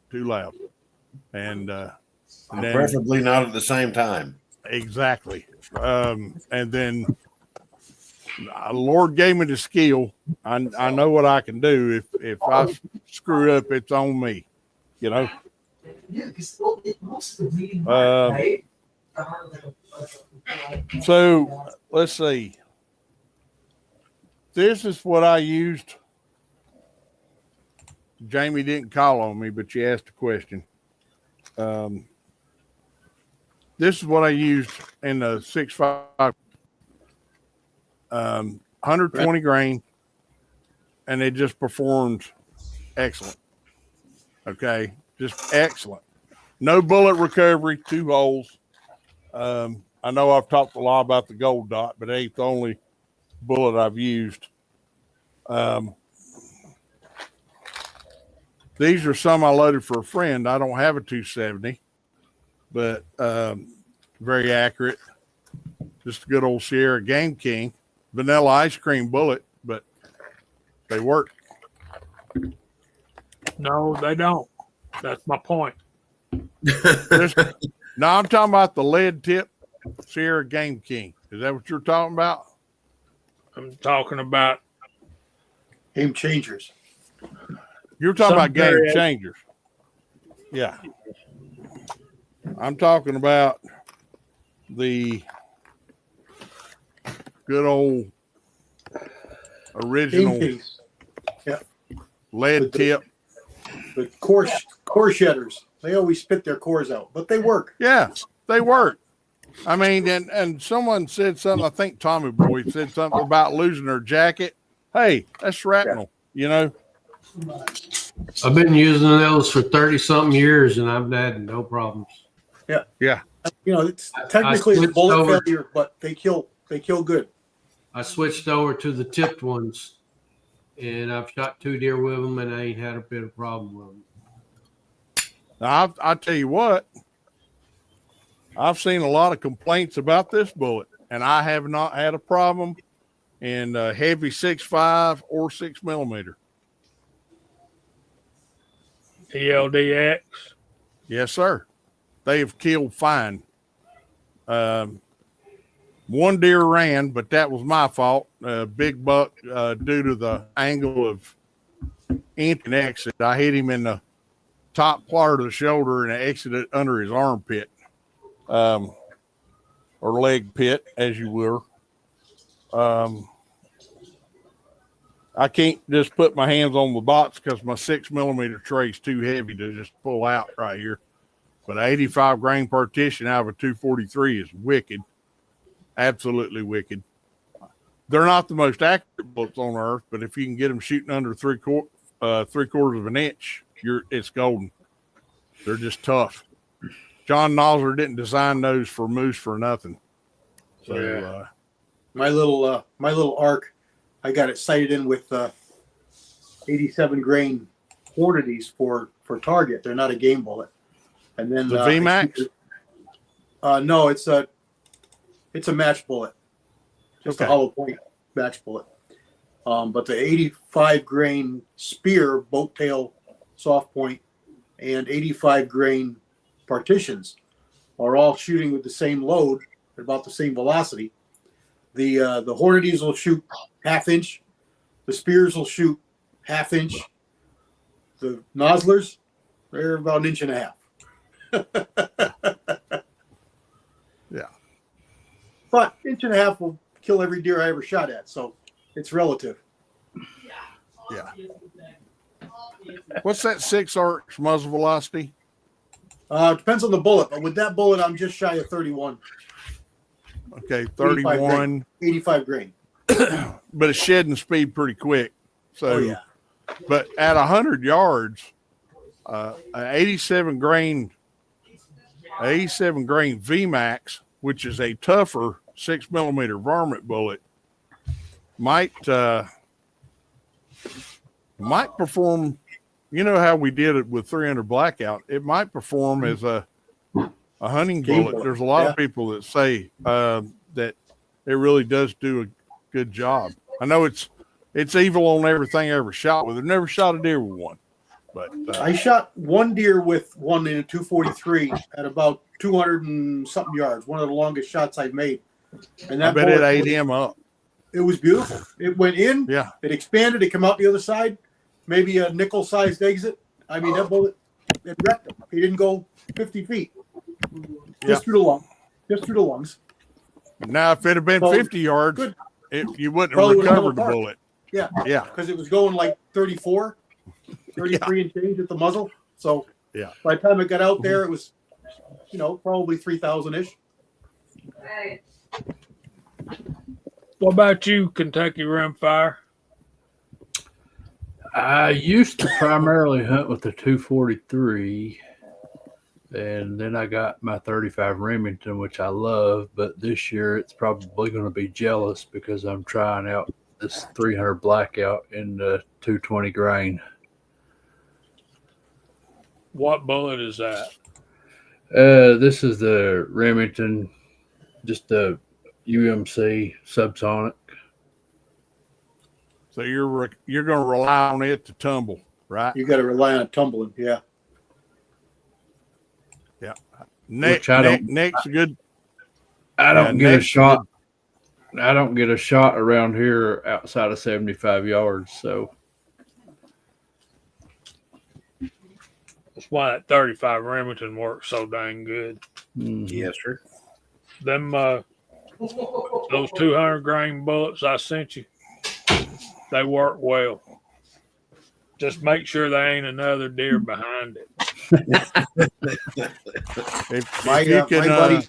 too loud. And then, preferably not at the same time. Exactly. And then Lord gave me the skill. I know what I can do. If I screw up, it's on me. You know. So let's see. This is what I used. Jamie didn't call on me, but you asked a question. This is what I used in the 6.5, 120 grain, and it just performed excellent. Okay, just excellent. No bullet recovery, 2 holes. I know I've talked a lot about the gold dot, but it ain't the only bullet I've used. These are some I loaded for a friend. I don't have a 270, but very accurate. Just a good old Sierra Game King. Vanilla ice cream bullet, but they work. No, they don't. That's my point. No, I'm talking about the lead tip Sierra Game King. Is that what you're talking about? I'm talking about game changers. You're talking about game changers. Yeah. I'm talking about the good old original lead tip. The core shedders. They always spit their cores out, but they work. Yeah, they work. I mean, and someone said something, I think Tommy Boy said something about losing their jacket. Hey, that's shrapnel, you know. I've been using those for 30-something years, and I've had no problems. Yeah. Yeah. You know, it's technically a bullet failure, but they kill good. I switched over to the tipped ones, and I've shot 2 deer with them, and I ain't had a bit of problem with them. Now, I'll tell you what, I've seen a lot of complaints about this bullet, and I have not had a problem in heavy 6.5 or 6 millimeter. ELDX. Yes, sir. They have killed fine. One deer ran, but that was my fault. Big buck, due to the angle of entry and exit, I hit him in the top part of the shoulder and I exited under his armpit, or leg pit, as you will. I can't just put my hands on the box because my 6 millimeter tray is too heavy to just pull out right here. But an 85 grain partition out of a 243 is wicked. Absolutely wicked. They're not the most accurate bullets on earth, but if you can get them shooting under 3/4 of an inch, it's golden. They're just tough. John Nosler didn't design those for moose for nothing. So Yeah. My little arc, I got it sighted in with 87 grain Hornadies for target. They're not a game bullet. And then The VMAX? No, it's a match bullet, just a Okay. hollow point match bullet. But the 85 grain spear, boat tail, soft point, and 85 grain partitions are all shooting with the same load at about the same velocity. The Hornadies will shoot half-inch. The spears will shoot half-inch. The Noslers, they're about 1.5 inches. Yeah. But 1.5 inches will kill every deer I ever shot at, so it's relative. Yeah. What's that 6-arch muzzle velocity? Depends on the bullet, but with that bullet, I'm just shy of 31. Okay, 31. 85 grain. But it's shedding speed pretty quick. So, Oh, yeah. but at 100 yards, an 87 grain VMAX, which is a tougher 6mm varmint bullet, might perform. You know how we did it with 300 blackout. It might perform as a hunting bullet. There's a lot of people that say that it really does do a good job. I know it's evil on everything I ever shot with. I've never shot a deer with one, but I shot one deer with one in a 243 at about 200 and something yards. One of the longest shots I've made. And I that bet it bullet ate him up. It was beautiful. It went in. Yeah. It expanded. It came out the other side. Maybe a nickel-sized exit. I mean, that bullet, it wrecked him. He didn't go 50 feet. Just through the lung. Just through the lungs. Now, if it had been So, 50 yards, good. You wouldn't Probably have would've recovered the come apart. bullet. Yeah. Yeah. Because it was going like 33 and change at the muzzle. So Yeah. by the time it got out there, it was, probably 3,000-ish. What about you, Kentucky Rimfire? I used to primarily hunt with the 243, and then I got my 35 Remington, which I love. But this year it's probably going to be jealous because I'm trying out this 300 blackout in the 220 grain. What bullet is that? This is the Remington, just the UMC subsonic. So you're going to rely on it to tumble, right? You got to rely on it tumbling. Yeah. Yeah. Which I don't- Next good. I don't get a next shot. I don't get a shot around here outside of 75 yards. So That's why that 35 Remington works so dang good. Yes, sir. Them those 200 grain bullets I sent you, they work well. Just make sure there ain't another deer behind it. If My, you can,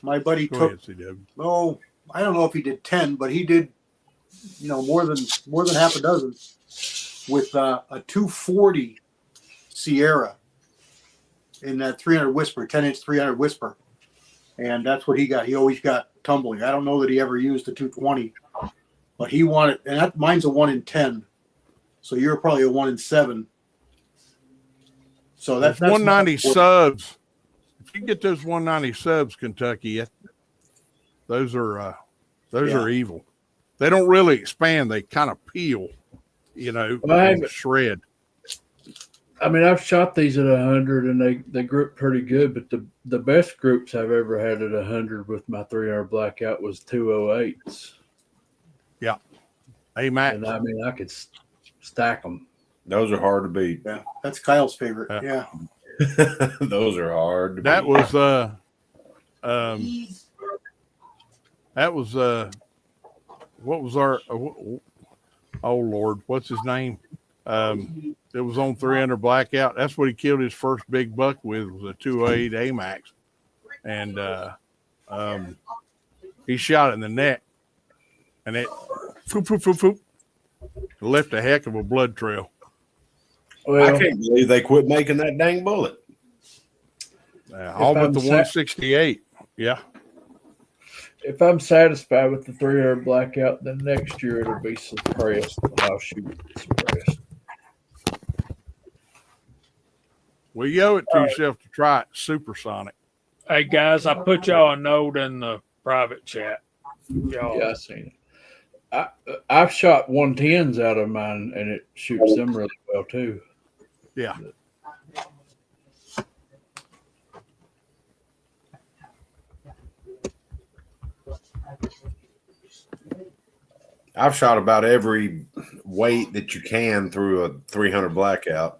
my buddy go took, ahead, CW. I don't know if he did 10, but he did, more than half a dozen with a 240 Sierra in that 300 Whisper, 10-inch 300 Whisper. And that's what he got. He always got tumbling. I don't know that he ever used the 220, but he wanted, and mine's a 1 in 10. So you're probably a 1 in 7. So that's 190 subs. If you get those 190 subs, Kentucky, those are evil. They don't really expand. They kind of peel, and shred. I mean, I've shot these at 100 and they grip pretty good, but the best groups I've ever had at 100 with my 300 blackout was 208s. Yeah. AMAX. And I mean, I could stack them. Those are hard to beat. Yeah, that's Kyle's favorite. Yeah. Those are hard to That beat. was what was our oh Lord, what's his name? It was on 300 blackout. That's what he killed his first big buck with, was a 208 AMAX. And he shot it in the neck, and it left a heck of a blood trail. Well, I can't believe they quit making that dang bullet. All but I'm the 168. Yeah. if I'm satisfied with the 300 blackout, then next year it'll be suppressed. I'll shoot it suppressed. Well, you owe it to yourself to try it supersonic. Hey guys, I put y'all a note in the private chat. Y'all. Yeah, I seen it. I've shot 110s out of mine, and it shoots them really well too. Yeah. I've shot about every weight that you can through a 300 blackout.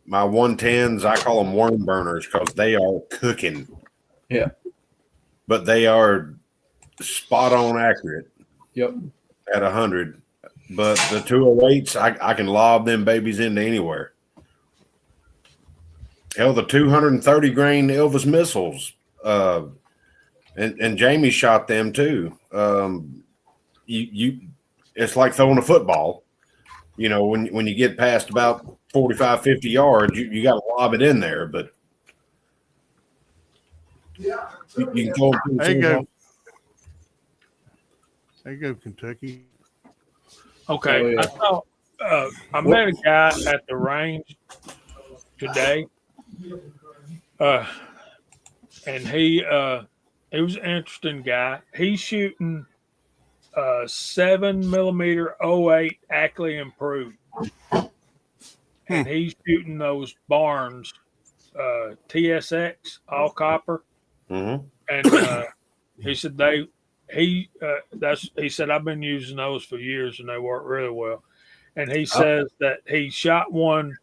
My 110s, I call them worm burners because they are cooking. Yeah. But they are spot on accurate. Yep. At 100. But the 208s, I can lob them babies into anywhere. Hell, the 230 grain Elvis missiles, and Jamie shot them too. It's like throwing a football. You know, when you get past about 45, 50 yards, you got to lob it in there. But you can throw them. There you go. There you go, Kentucky. Okay, Oh, yeah. I thought I met a guy at the range today, and he was an interesting guy. He's shooting 7mm 08 Ackley improved, and he's shooting those Barnes TSX all copper, Mm-hmm. and he said he said I've been using those for years and they work really well. And he says that he shot one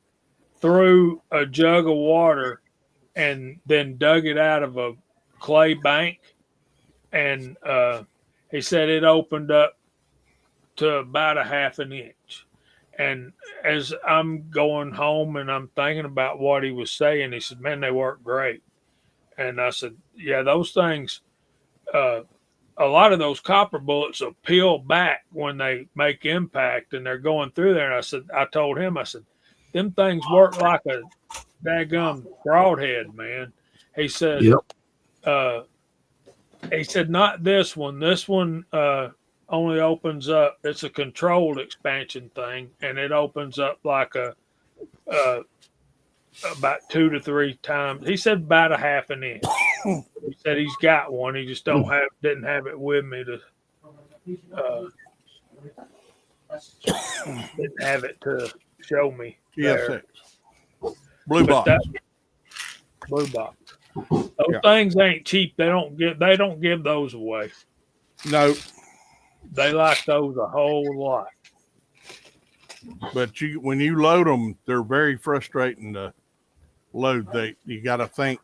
through a jug of water and then dug it out of a clay bank. And he said it opened up to about a half an inch. And as I'm going home and I'm thinking about what he was saying, he said, man, they work great. And I said, yeah, those things, a lot of those copper bullets will peel back when they make impact and they're going through there. And I told him, them things work like a daggum broadhead, man. He said, he said, not this one. This one only opens up. It's a controlled expansion thing, and it opens up like about 2 to 3 times. He said about a half an inch. He said he's got one. He just didn't have it with me to didn't have it to show me. GSX. Blue box. Blue box. Those things ain't cheap. They don't give those away. No. They like those a whole lot. But when you load them, they're very frustrating to load. You got to think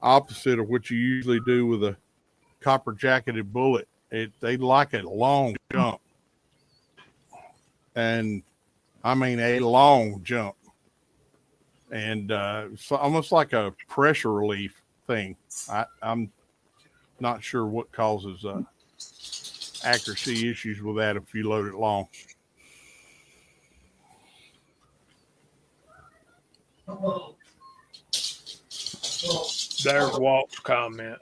opposite of what you usually do with a copper jacketed bullet. They like a long jump, and I mean a long jump, and it's almost like a pressure relief thing. I'm not sure what causes accuracy issues with that if you load it long. There's Walt's comment.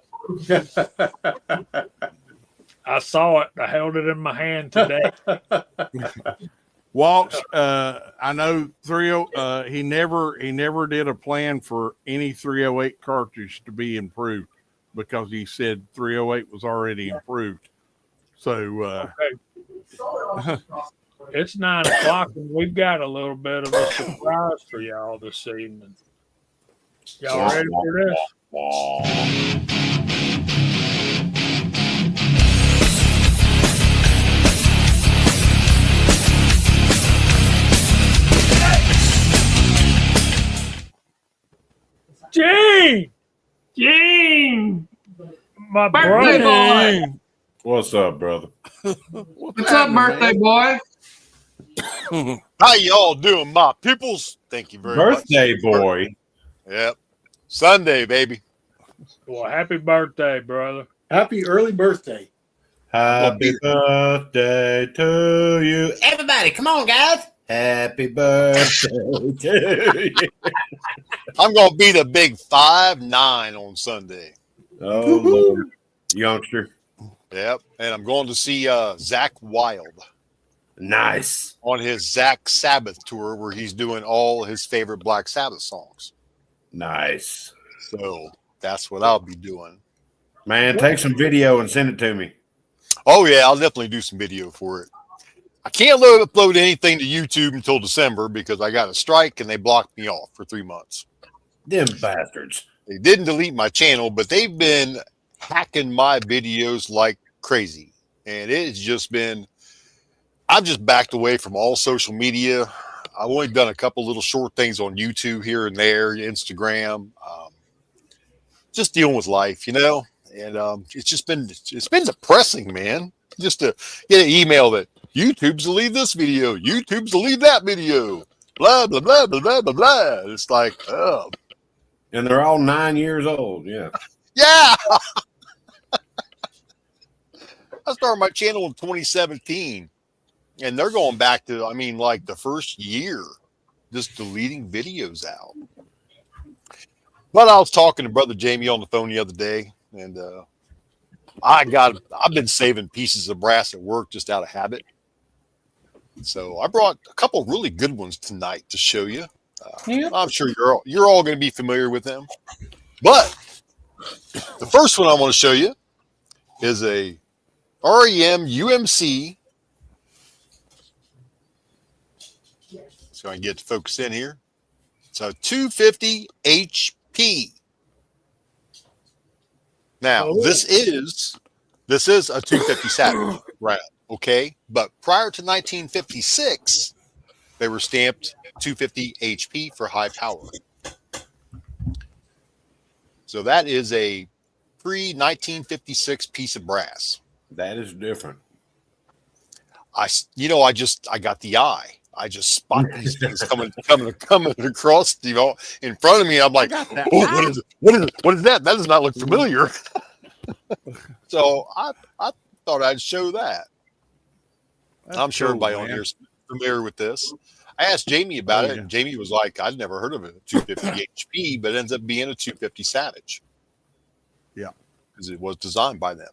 I saw it. I held it in my hand today. Waltz, I know he never did a plan for any 308 cartridge to be improved because he said 308 was already improved. So it's 9 o'clock and we've got a little bit of a surprise for y'all this evening. Y'all ready for this? Gene, my Birthday brother. boy. What's up, brother? What's up, birthday boy? How y'all doing, my peoples? Thank you very Birthday much. boy. Yep. Sunday, baby. Well, happy birthday, brother. Happy early birthday. Happy birthday to you. Everybody, come on, guys. Happy birthday to you. I'm gonna be the big 5'9" on Sunday. Oh, Lord. Youngster. Yep. And I'm going to see Zach Wild. Nice. on his Zach Sabbath tour where he's doing all his favorite Black Sabbath songs. Nice. So that's what I'll be doing. Man, take some video and send it to me. Oh, yeah, I'll definitely do some video for it. I can't upload anything to YouTube until December because I got a strike and they blocked me off for 3 months. Them bastards. They didn't delete my channel, but they've been hacking my videos like crazy. And it's just been, I've just backed away from all social media. I've only done a couple little short things on YouTube here and there, Instagram, just dealing with life, you know? And it's been depressing, man. Just to get an email that YouTube's delete this video, YouTube's delete that video, blah, blah, blah, blah, blah, blah, blah. It's like, oh. And they're all 9 years old. Yeah. Yeah. I started my channel in 2017, and they're going back to, I mean, like the first year, just deleting videos out. But I was talking to Brother Jamie on the phone the other day, and I've been saving pieces of brass at work just out of habit. So I brought a couple really good ones tonight to show you. I'm sure you're all going to be familiar with them. But the first one I want to show you is a REM UMC. So I can get to focus in here. It's a 250 HP. Now, this is a 250 Savage round, okay? But prior to 1956, they were stamped 250 HP for high power. So that is a pre-1956 piece of brass. That is different. I got the eye. I just spot these things coming across, in front of me. I'm like, oh, what is it? What is that? That does not look familiar. So I thought I'd show that. I'm sure everybody on here is familiar with this. I asked Jamie about it, and Jamie was like, I'd never heard of a 250 HP, but it ends up being a 250 Savage. Yeah. Because it was designed by them.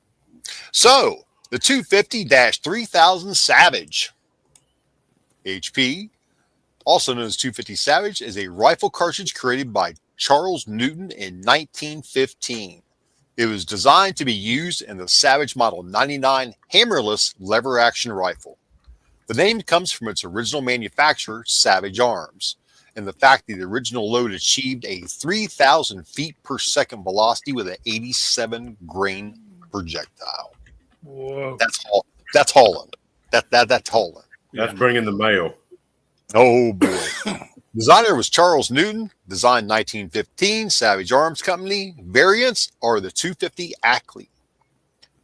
So the 250-3000 Savage HP, also known as 250 Savage, is a rifle cartridge created by Charles Newton in 1915. It was designed to be used in the Savage Model 99 hammerless lever action rifle. The name comes from its original manufacturer, Savage Arms, and the fact that the original load achieved a 3,000 feet per second velocity with an 87 grain projectile. Whoa. That's hauling. That's hauling. That's bringing the mail. Oh boy. Designer was Charles Newton, designed 1915, Savage Arms Company. Variants are the 250 Ackley.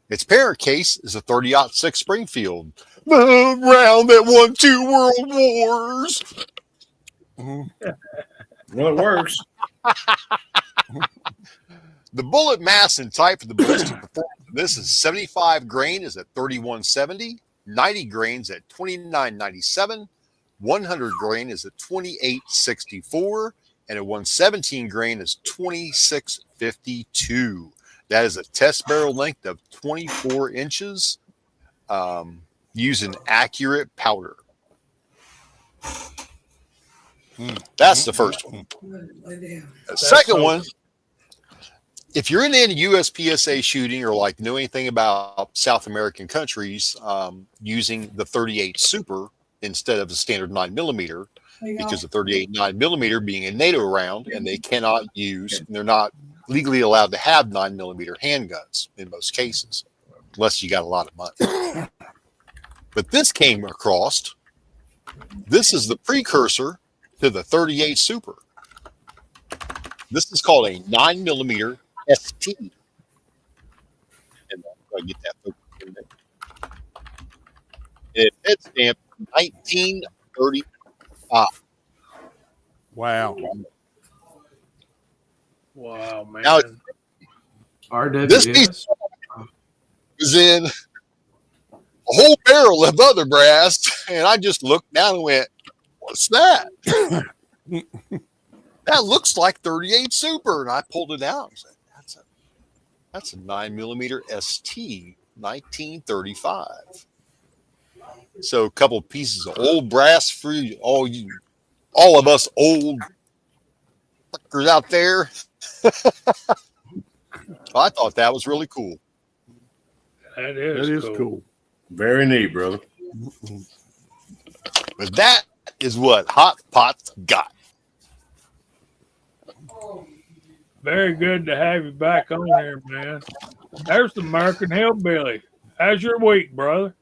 Its parent case is a 30-06 Springfield. The round that won 2 world wars. Well, it works. The bullet mass and type of the ballistic performance of this is 75 grain is at 3170, 90 grains at 2997, 100 grain is at 2864, and a 117 grain is 2652. That is a test barrel length of 24 inches using accurate powder. That's the first one. The second one, if you're in any USPSA shooting or like know anything about South American countries using the 38 Super instead of the standard 9mm, because the 38 9mm being a NATO round, and they cannot use, and they're not legally allowed to have 9mm handguns in most cases, unless you got a lot of money. But this came across. This is the precursor to the 38 Super. This is called a 9mm ST. And I'll get that. It's stamped 1935. Wow. Wow, man. Now, this piece RWS. is in a whole barrel of other brass, and I just looked down and went, "What's that?" That looks like 38 Super, and I pulled it out and said, "That's a 9mm ST 1935." So a couple pieces of old brass for all of us old fuckers out there. I thought that was really cool. That That is cool. cool. Very neat, brother. But that is what Hot Pot's got. Very good to have you back on here, man. There's the American Hillbilly. How's your week, brother?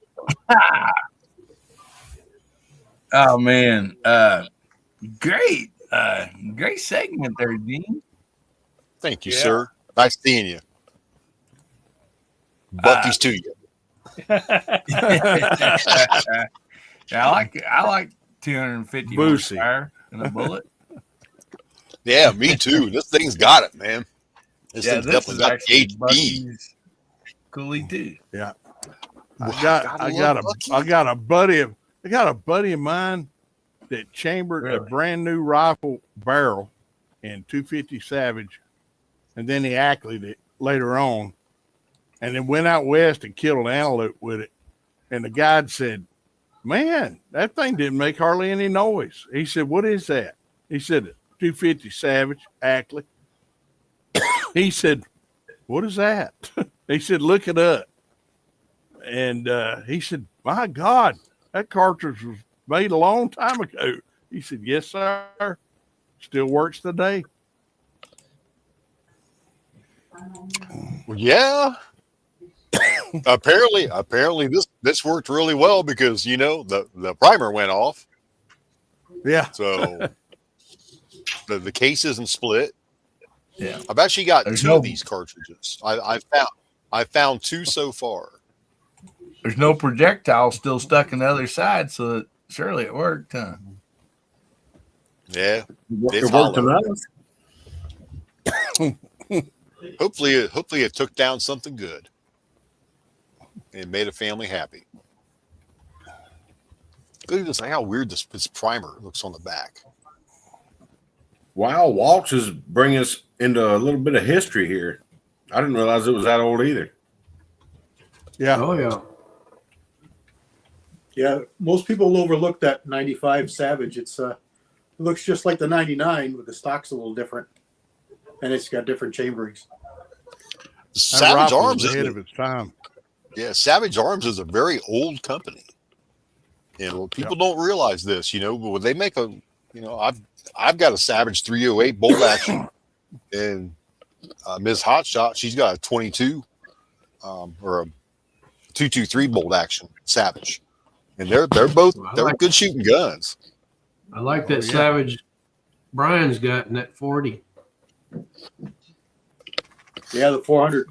Oh man, great, great segment there, Dean. Thank you, Yeah. sir. Nice seeing you. Bucky's to you. I like 250 Boosie. horsepower in a bullet. Yeah, me too. This thing's got it, man. This Yeah, thing's this definitely is got actually the HP. Bucky's coolie too. Yeah. Wow, I gotta got love Bucky. a buddy of mine that chambered a Really? brand new rifle barrel in 250 Savage, and then he ackled it later on, and then went out west and killed an antelope with it. And the guide said, "Man, that thing didn't make hardly any noise." He said, "What is that?" He said, "250 Savage Ackley." He said, "What is that?" He said, "Look it up." And he said, "My God, that cartridge was made a long time ago." He said, "Yes, sir. Still works today." Well, yeah. apparently this worked really well because the primer went off, Yeah. so the case isn't split. Yeah. I've actually got There's two no- of these cartridges. I found two so far. There's no projectile still stuck in the other side, so surely it worked, huh? Yeah, It It's worked hollow. enough. hopefully it took down something good and made a family happy. Look at this, how weird this primer looks on the back. Wow, Waltz is bringing us into a little bit of history here. I didn't realize it was that old either. Yeah. Oh yeah. Yeah, most people overlook that 95 Savage. It looks just like the 99, but the stock's a little different, and it's got different chamberings. That Savage rifle Arms was is ahead of its time. Yeah, Savage Arms is a very old company. People don't realize this, but when they make I've got a Savage 308 bolt action, and Ms. Hotshot, she's got a 22 or a 223 bolt action Savage, and they're both good shooting guns. I like that yeah. Savage Brian's got in that 40. Yeah, the 400.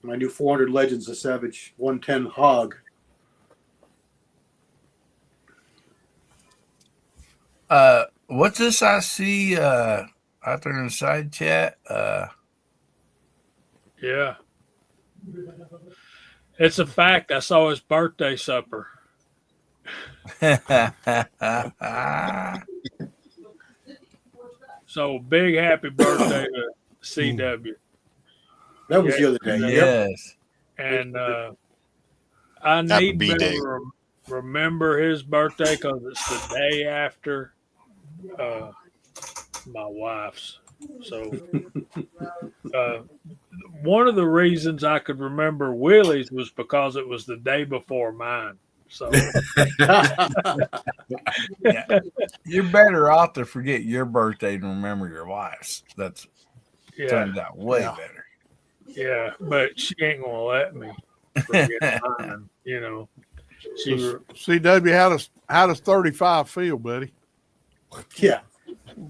My new 400 Legends, the Savage 110 Hog. What's this I see out there in the side chat? Yeah. It's a fact. I saw his birthday supper. So big happy birthday to CW. That was the other day. Yep. Yes. And I Happy need to B-Day. remember his birthday because it's the day after my wife's. So one of the reasons I could remember Willie's was because it was the day before mine. So You're better off to forget your birthday than remember your wife's. That's yeah, turns out way Yeah. better. yeah, but she ain't gonna let me forget mine. She CW, how does 35 feel, buddy? Yeah.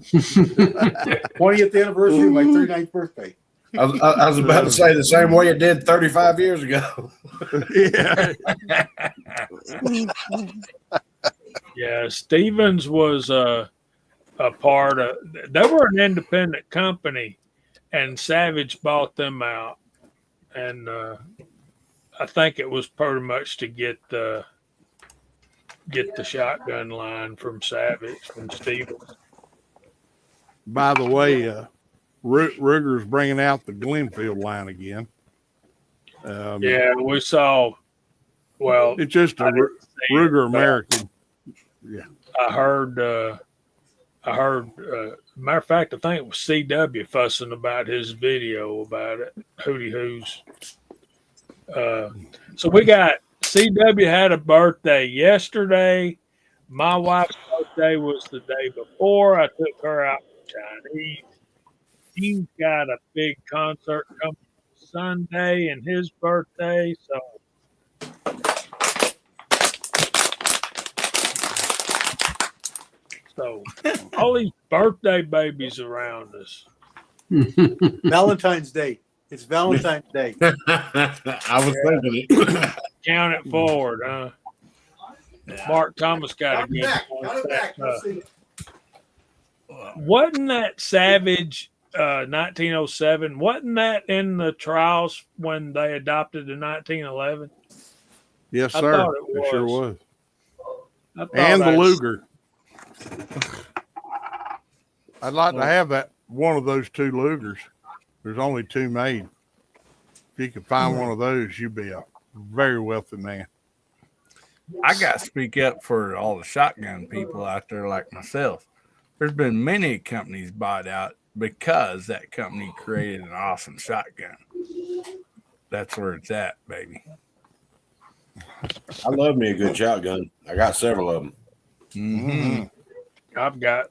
20th anniversary of my 39th birthday. I was about to say the same way it did 35 years ago. Yeah. Yeah, Stevens was a part of. They were an independent company, and Savage bought them out, and I think it was pretty much to get the shotgun line from Savage from Stevens. By the way, Ruger's bringing out the Glenfield line again. Yeah, we saw. Well, It's just a Ruger American. Yeah. I heard. Matter of fact, I think it was CW fussing about his video about it. Hootie Hoos. So we got CW had a birthday yesterday. My wife's birthday was the day before. I took her out to Chinese. He's got a big concert coming Sunday and his birthday. So all these birthday babies around us. Valentine's Day. It's Valentine's Day. I was thinking it. Count it forward, huh? Mark Thomas got a good one. Wasn't that Savage 1907? Wasn't that in the trials when they adopted the 1911? Yes, I sir. thought It sure was. And the Luger. I'd like to have that one of those two Lugers. There's only two made. If you could find one of those, you'd be a very wealthy man. I got to speak up for all the shotgun people out there like myself. There's been many companies bought out because that company created an awesome shotgun. That's where it's at, baby. I love me a good shotgun. I got several of them. Mm-hmm. I've got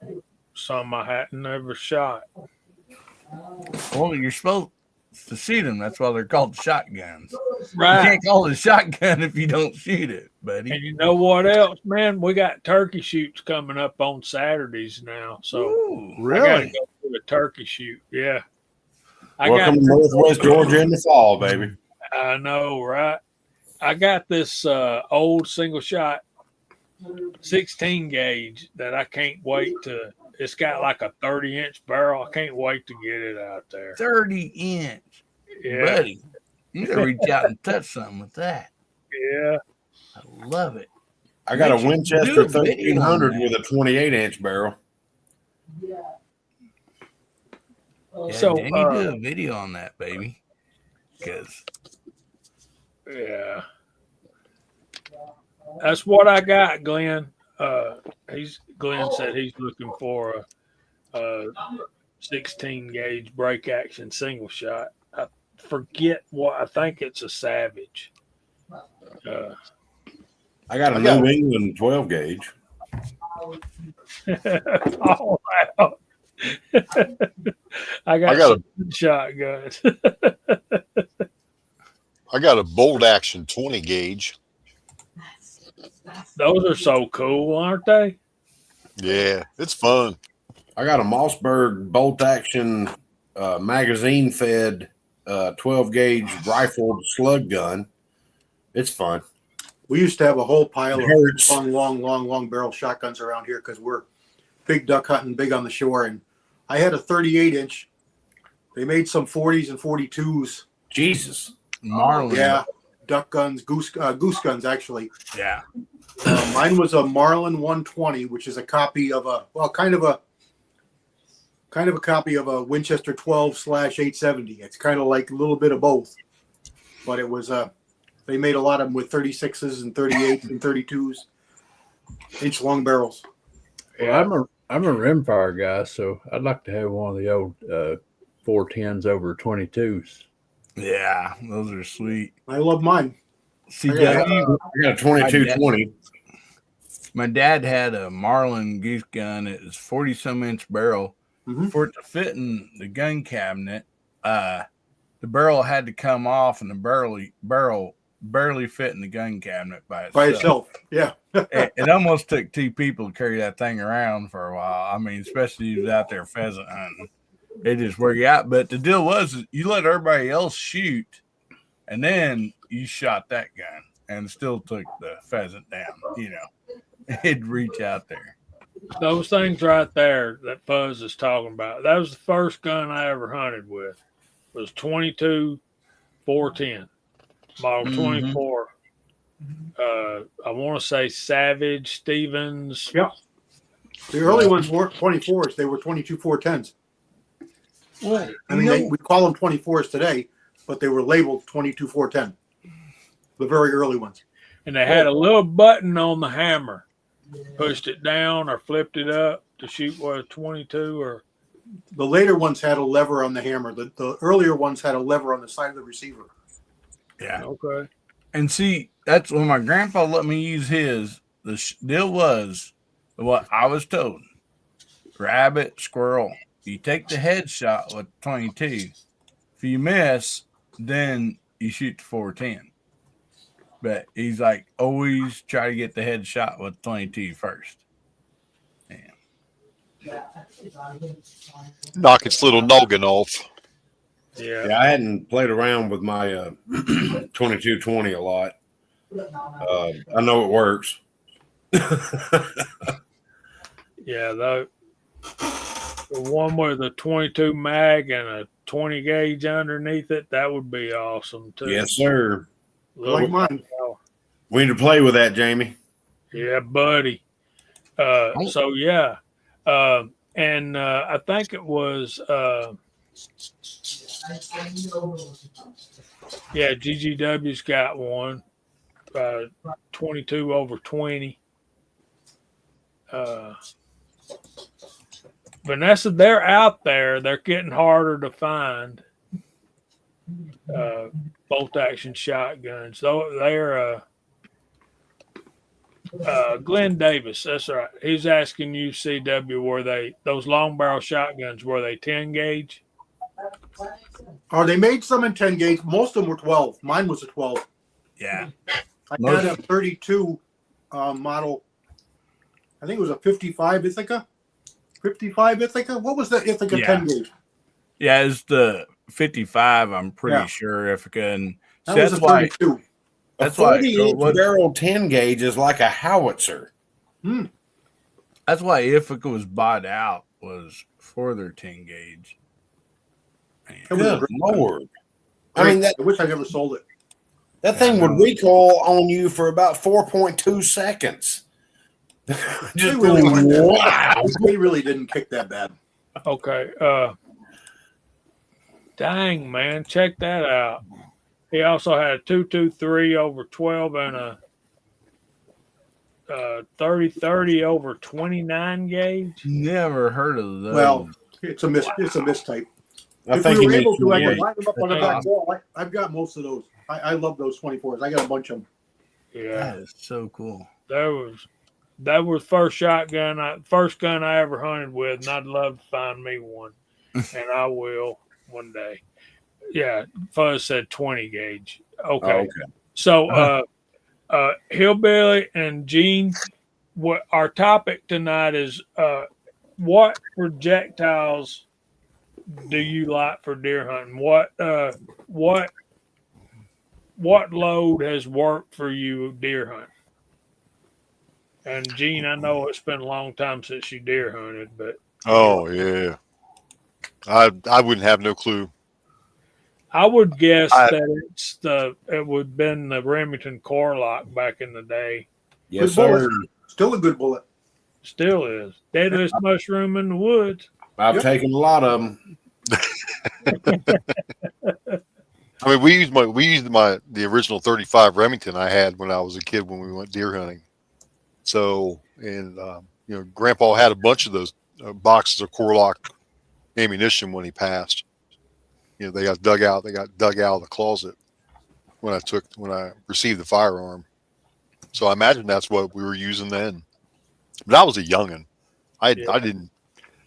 some I hadn't never shot. Well, you're supposed to shoot them. That's why they're called shotguns. Right. You can't call it a shotgun if you don't shoot it, buddy. And you know what else, man? We got turkey shoots coming up on Saturdays now. So Ooh, I gotta Really? go to a turkey shoot. Yeah. Welcome to Northwest Georgia in the fall, baby. I know, right? I got this old single shot 16 gauge that I can't wait to. It's got like a 30-inch barrel. I can't wait to get it out there. 30-inch, Yeah, buddy. You can reach out and touch something with that. yeah. I love it. I got a Make sure you Winchester do a video on 1300 that. with a 28-inch barrel. Yeah, So, Dan, you do a video on that, baby. Because Yeah. That's what I got, Glenn. Glenn said he's looking for a 16 gauge break action single shot. I forget what I think it's a Savage. I got a New England 12 gauge. Oh, wow. I got some good shotguns. I got a bolt action 20 gauge. Those are so cool, aren't they? Yeah, it's fun. I got a Mossberg bolt action magazine fed 12 gauge rifled slug gun. It's fun. We used to have a whole pile It of hurts. long barrel shotguns around here because we're big duck hunting, big on the shore. And I had a 38-inch. They made some 40s and 42s. Jesus. Marlin. Yeah, duck guns, goose guns, actually. Yeah. Mine was a Marlin 120, which is a copy of kind of a copy of a Winchester 12/870. It's kind of like a little bit of both, but it was they made a lot of them with 36s and 38s and 32s, inch long barrels. Well, I'm a rimfire guy, so I'd like to have one of the old 410s over 22s. Yeah, those are sweet. I love mine. See, I got- I got a 2220. my dad had a Marlin goose gun. It was 40-some inch barrel. Mhm. For it to fit in the gun cabinet, the barrel had to come off, and the barrel barely fit in the gun cabinet by itself. By itself, yeah. It almost took two people to carry that thing around for a while. I mean, especially if you was out there pheasant hunting. It just wore you out. But the deal was you let everybody else shoot, and then you shot that gun and still took the pheasant down. You know, it'd reach out there. Those things right there that Fuzz is talking about. That was the first gun I ever hunted with. It was 22 410, model Mhm. 24. I want to say Savage Stevens. Yeah. The early ones were 24s. They were 22 410s. Well, I mean, we call them 24s today, but they were labeled 22-410. The very early ones. And they had a little button on the hammer. Pushed it down or flipped it up to shoot what, a 22 or. The later ones had a lever on the hammer. The earlier ones had a lever on the side of the receiver. Yeah. Okay. And see, that's when my grandpa let me use his. The deal was what I was told: rabbit, squirrel. You take the headshot with 22. If you miss, then you shoot the 410. But he's like, always try to get the headshot with 22 first. Knock its little noggin off. Yeah. Yeah, I hadn't played around with my 2220 a lot. I know it works. Yeah. The one with a 22 mag and a 20 gauge underneath it, that would be awesome too. Yes, sir. Like mine. We need to play with that, Jamie. Yeah, buddy. So yeah. And I think it was GGW's got one, 22/20. Vanessa, they're out there. They're getting harder to find. Bolt action shotguns. Though they're Glenn Davis, that's right. He's asking you, CW, were they those long barrel shotguns? Were they 10 gauge? They made some in 10 gauge. Most of them were 12. Mine was a 12. Yeah. I had a 32 model. I think it was a 55 Ithaca. 55 Ithaca. What was the Ithaca 10 gauge? Yeah, it's the 55. I'm pretty sure Ithaca, and that was a 32. That's a 40-inch barrel 10 gauge is like a howitzer. That's why Ithaca was bought out, was for their 10 gauge. Good Lord. I mean, I wish I never sold it. That thing would recoil on you for about 4.2 seconds. Just wow. They really didn't kick that bad. Okay. Dang, man. Check that out. He also had a 223/12 and a 30/30/29 gauge. Never heard of those. Well, it's a mistype. If we were able to, I could line them up on the back wall. I've got most of those. I love those 24s. I got a bunch of them. Yeah, that is so cool. That was first gun I ever hunted with, and I'd love to find me one, and I will one day. Yeah, Fuzz said 20 gauge. Okay. So, Hillbilly and Gene, what our topic tonight is, what projectiles do you like for deer hunting? What load has worked for you deer hunting? And Gene, I know it's been a long time since you deer hunted, but oh yeah, I wouldn't have no clue. I would guess that it would have been the Remington Corlock back in the day. Yes, sir. Still a good bullet. Still is. Deadliest mushroom in the woods. I've taken a lot of them. I mean, we used the original 35 Remington I had when I was a kid when we went deer hunting. So, and Grandpa had a bunch of those boxes of Corlock ammunition when he passed. They got dug out. They got dug out of the closet when I received the firearm. So I imagine that's what we were using then. But I was a youngin'. I didn't.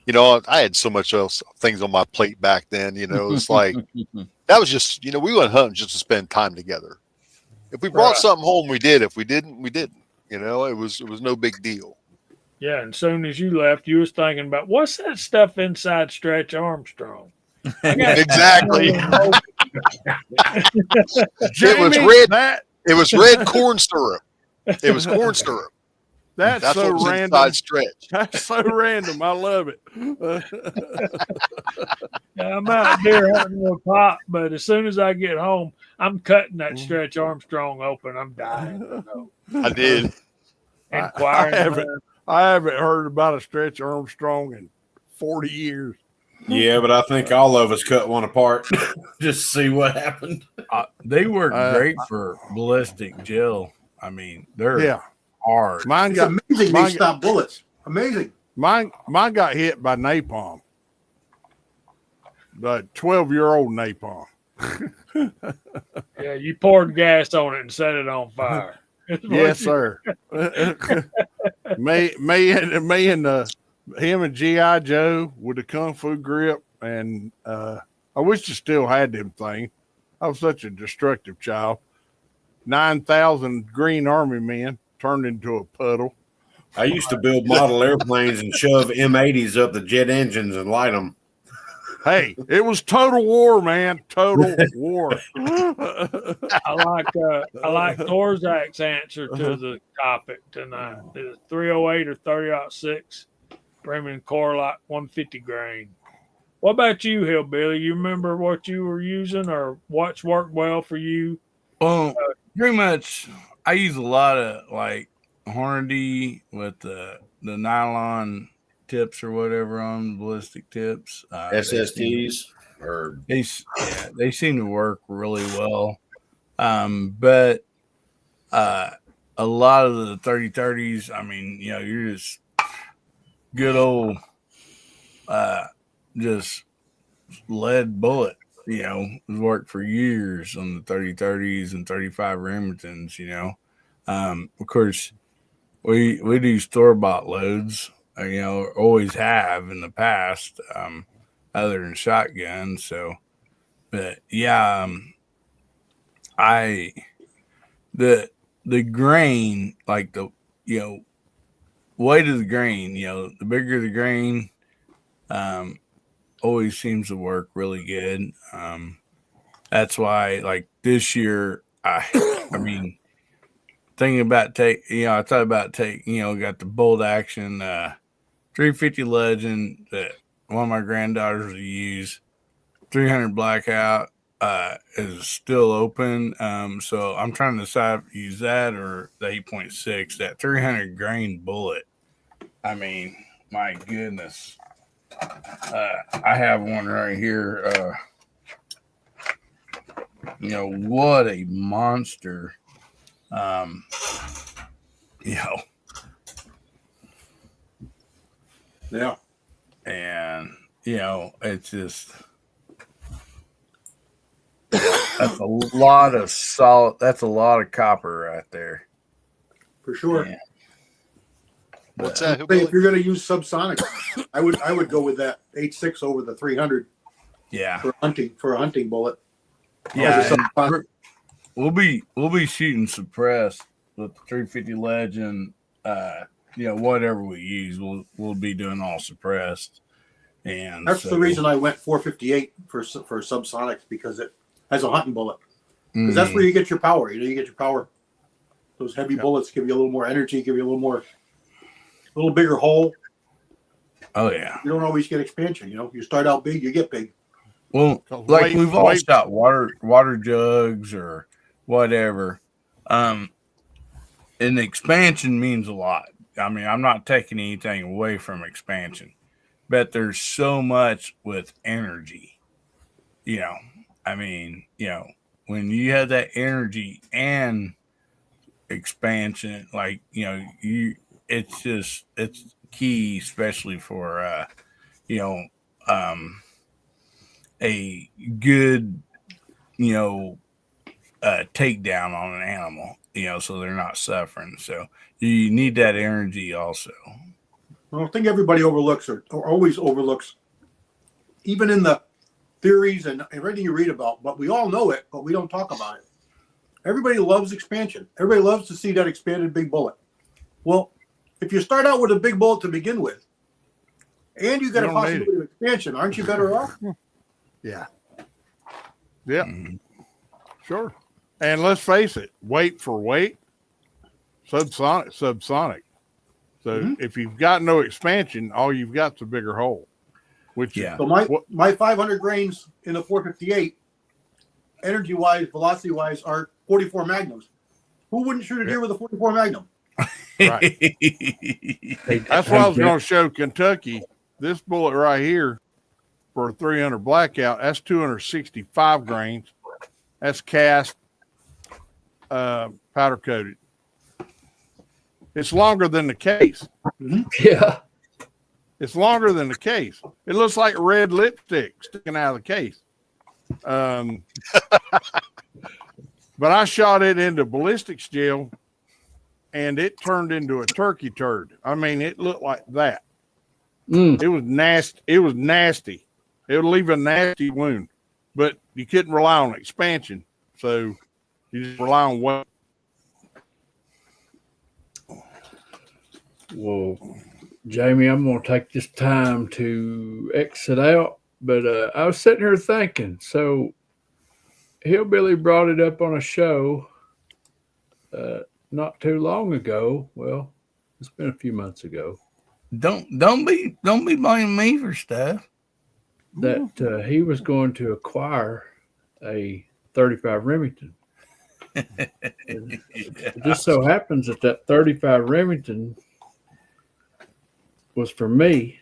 I had so much else things on my plate back then. It's like that was just. We went hunting just to spend time together. If we brought something home, we did. If we didn't, we didn't. It was no big deal. Yeah, and as soon as you left, you was thinking about what's that stuff inside Stretch Armstrong. Exactly. It was red. It was red corn syrup. It was corn syrup. That's so what was random. inside Stretch. That's so random. I love it. I'm out deer hunting with Pop, but as soon as I get home, I'm cutting that Stretch Armstrong open. I'm dying. I did. Inquiring. I haven't heard about a Stretch Armstrong in 40 years. Yeah, but I think all of us cut one apart just to see what happened. They work great for ballistic gel. I mean, they're Yeah, hard. It's amazing they stop bullets. Amazing. Mine got hit by napalm. The 12-year-old napalm. Yeah, you poured gas on it and set it on fire. Yes, sir. me and him and G.I. Joe with the Kung Fu grip, and I wish I still had them thing. I was such a destructive child. 9,000 Green Army men turned into a puddle. I used to build model airplanes and shove M80s up the jet engines and light them. Hey, it was total war, man. Total war. I like Torzak's answer to the topic tonight. It's 308 or 30-06 premium core like 150 grain. What about you, Hillbilly? You remember what you were using or what's worked well for you? Well, pretty much I use a lot of like Hornady with the nylon tips or whatever on ballistic tips. SSTs or they seem to work really well. But a lot of the 30-30s, I mean, you know, you're just good old just lead bullet, you know, has worked for years on the 30-30s and 35 Remingtons, you know. Of course, we do store-bought loads, you know, always have in the past, other than shotguns. So, but yeah, the grain, like the, you know, weight of the grain, you know, the bigger the grain, always seems to work really good. That's why, like this year, I mean, thinking about I thought about got the bolt action 350 Legend that one of my granddaughters will use. 300 Blackout is still open. So I'm trying to decide if to use that or the 8.6, that 300 grain bullet. I mean, my goodness. I have one right here. You know, what a monster. You know. Yeah. And, you know, it's just, that's a lot of that's a lot of copper right there. For sure. Yeah. What's that? If you're going to use subsonic, I would go with that 8.6 over the 300. Yeah. For a hunting bullet. Yeah. We'll be shooting suppressed with the 350 Legend. You know, whatever we use, we'll be doing all suppressed. And that's the reason I went 458 for subsonics, because it has a hunting bullet. Because that's where you get your power. You know, you get your power. Those heavy bullets give you a little more energy, give you a little bigger hole. Oh yeah. You don't always get expansion. You know, you start out big, you get big. Well, like we've all shot water jugs or whatever. And the expansion means a lot. I mean, I'm not taking anything away from expansion, but there's so much with energy. You know, I mean, you know, when you have that energy and expansion, like, you know, it's key, especially for, you know, a good, you know, takedown on an animal, you know, so they're not suffering. So you need that energy also. I don't think everybody overlooks or always overlooks, even in the theories and everything you read about, but we all know it, but we don't talk about it. Everybody loves expansion. Everybody loves to see that expanded big bullet. Well, if you start out with a big bullet to begin with, and you got a possibility of expansion, aren't you better off? Yeah. Yeah. Mm-hmm. Sure. And let's face it, weight for weight, subsonic. So if you've got no expansion, all you've got's a bigger hole. Which so my 500 grains in the 458, energy wise, velocity wise, are 44 magnums. Who wouldn't shoot a deer with a 44 magnum? Right. That's why I was going to show Kentucky. This bullet right here for a 300 blackout, that's 265 grains. That's cast, powder coated. It's longer than the case. Yeah. It's longer than the case. It looks like red lipstick sticking out of the case. But I shot it into ballistics gel, and it turned into a turkey turd. I mean, it looked like that. It was nasty. It was nasty. It would leave a nasty wound, but you couldn't rely on expansion. So you just rely on what. Well, Jamie, I'm going to take this time to exit out, but I was sitting here thinking, so Hillbilly brought it up on a show not too long ago. Well, it's been a few months ago. Don't be blaming me for stuff. That he was going to acquire a 35 Remington. It just so happens that 35 Remington was for me.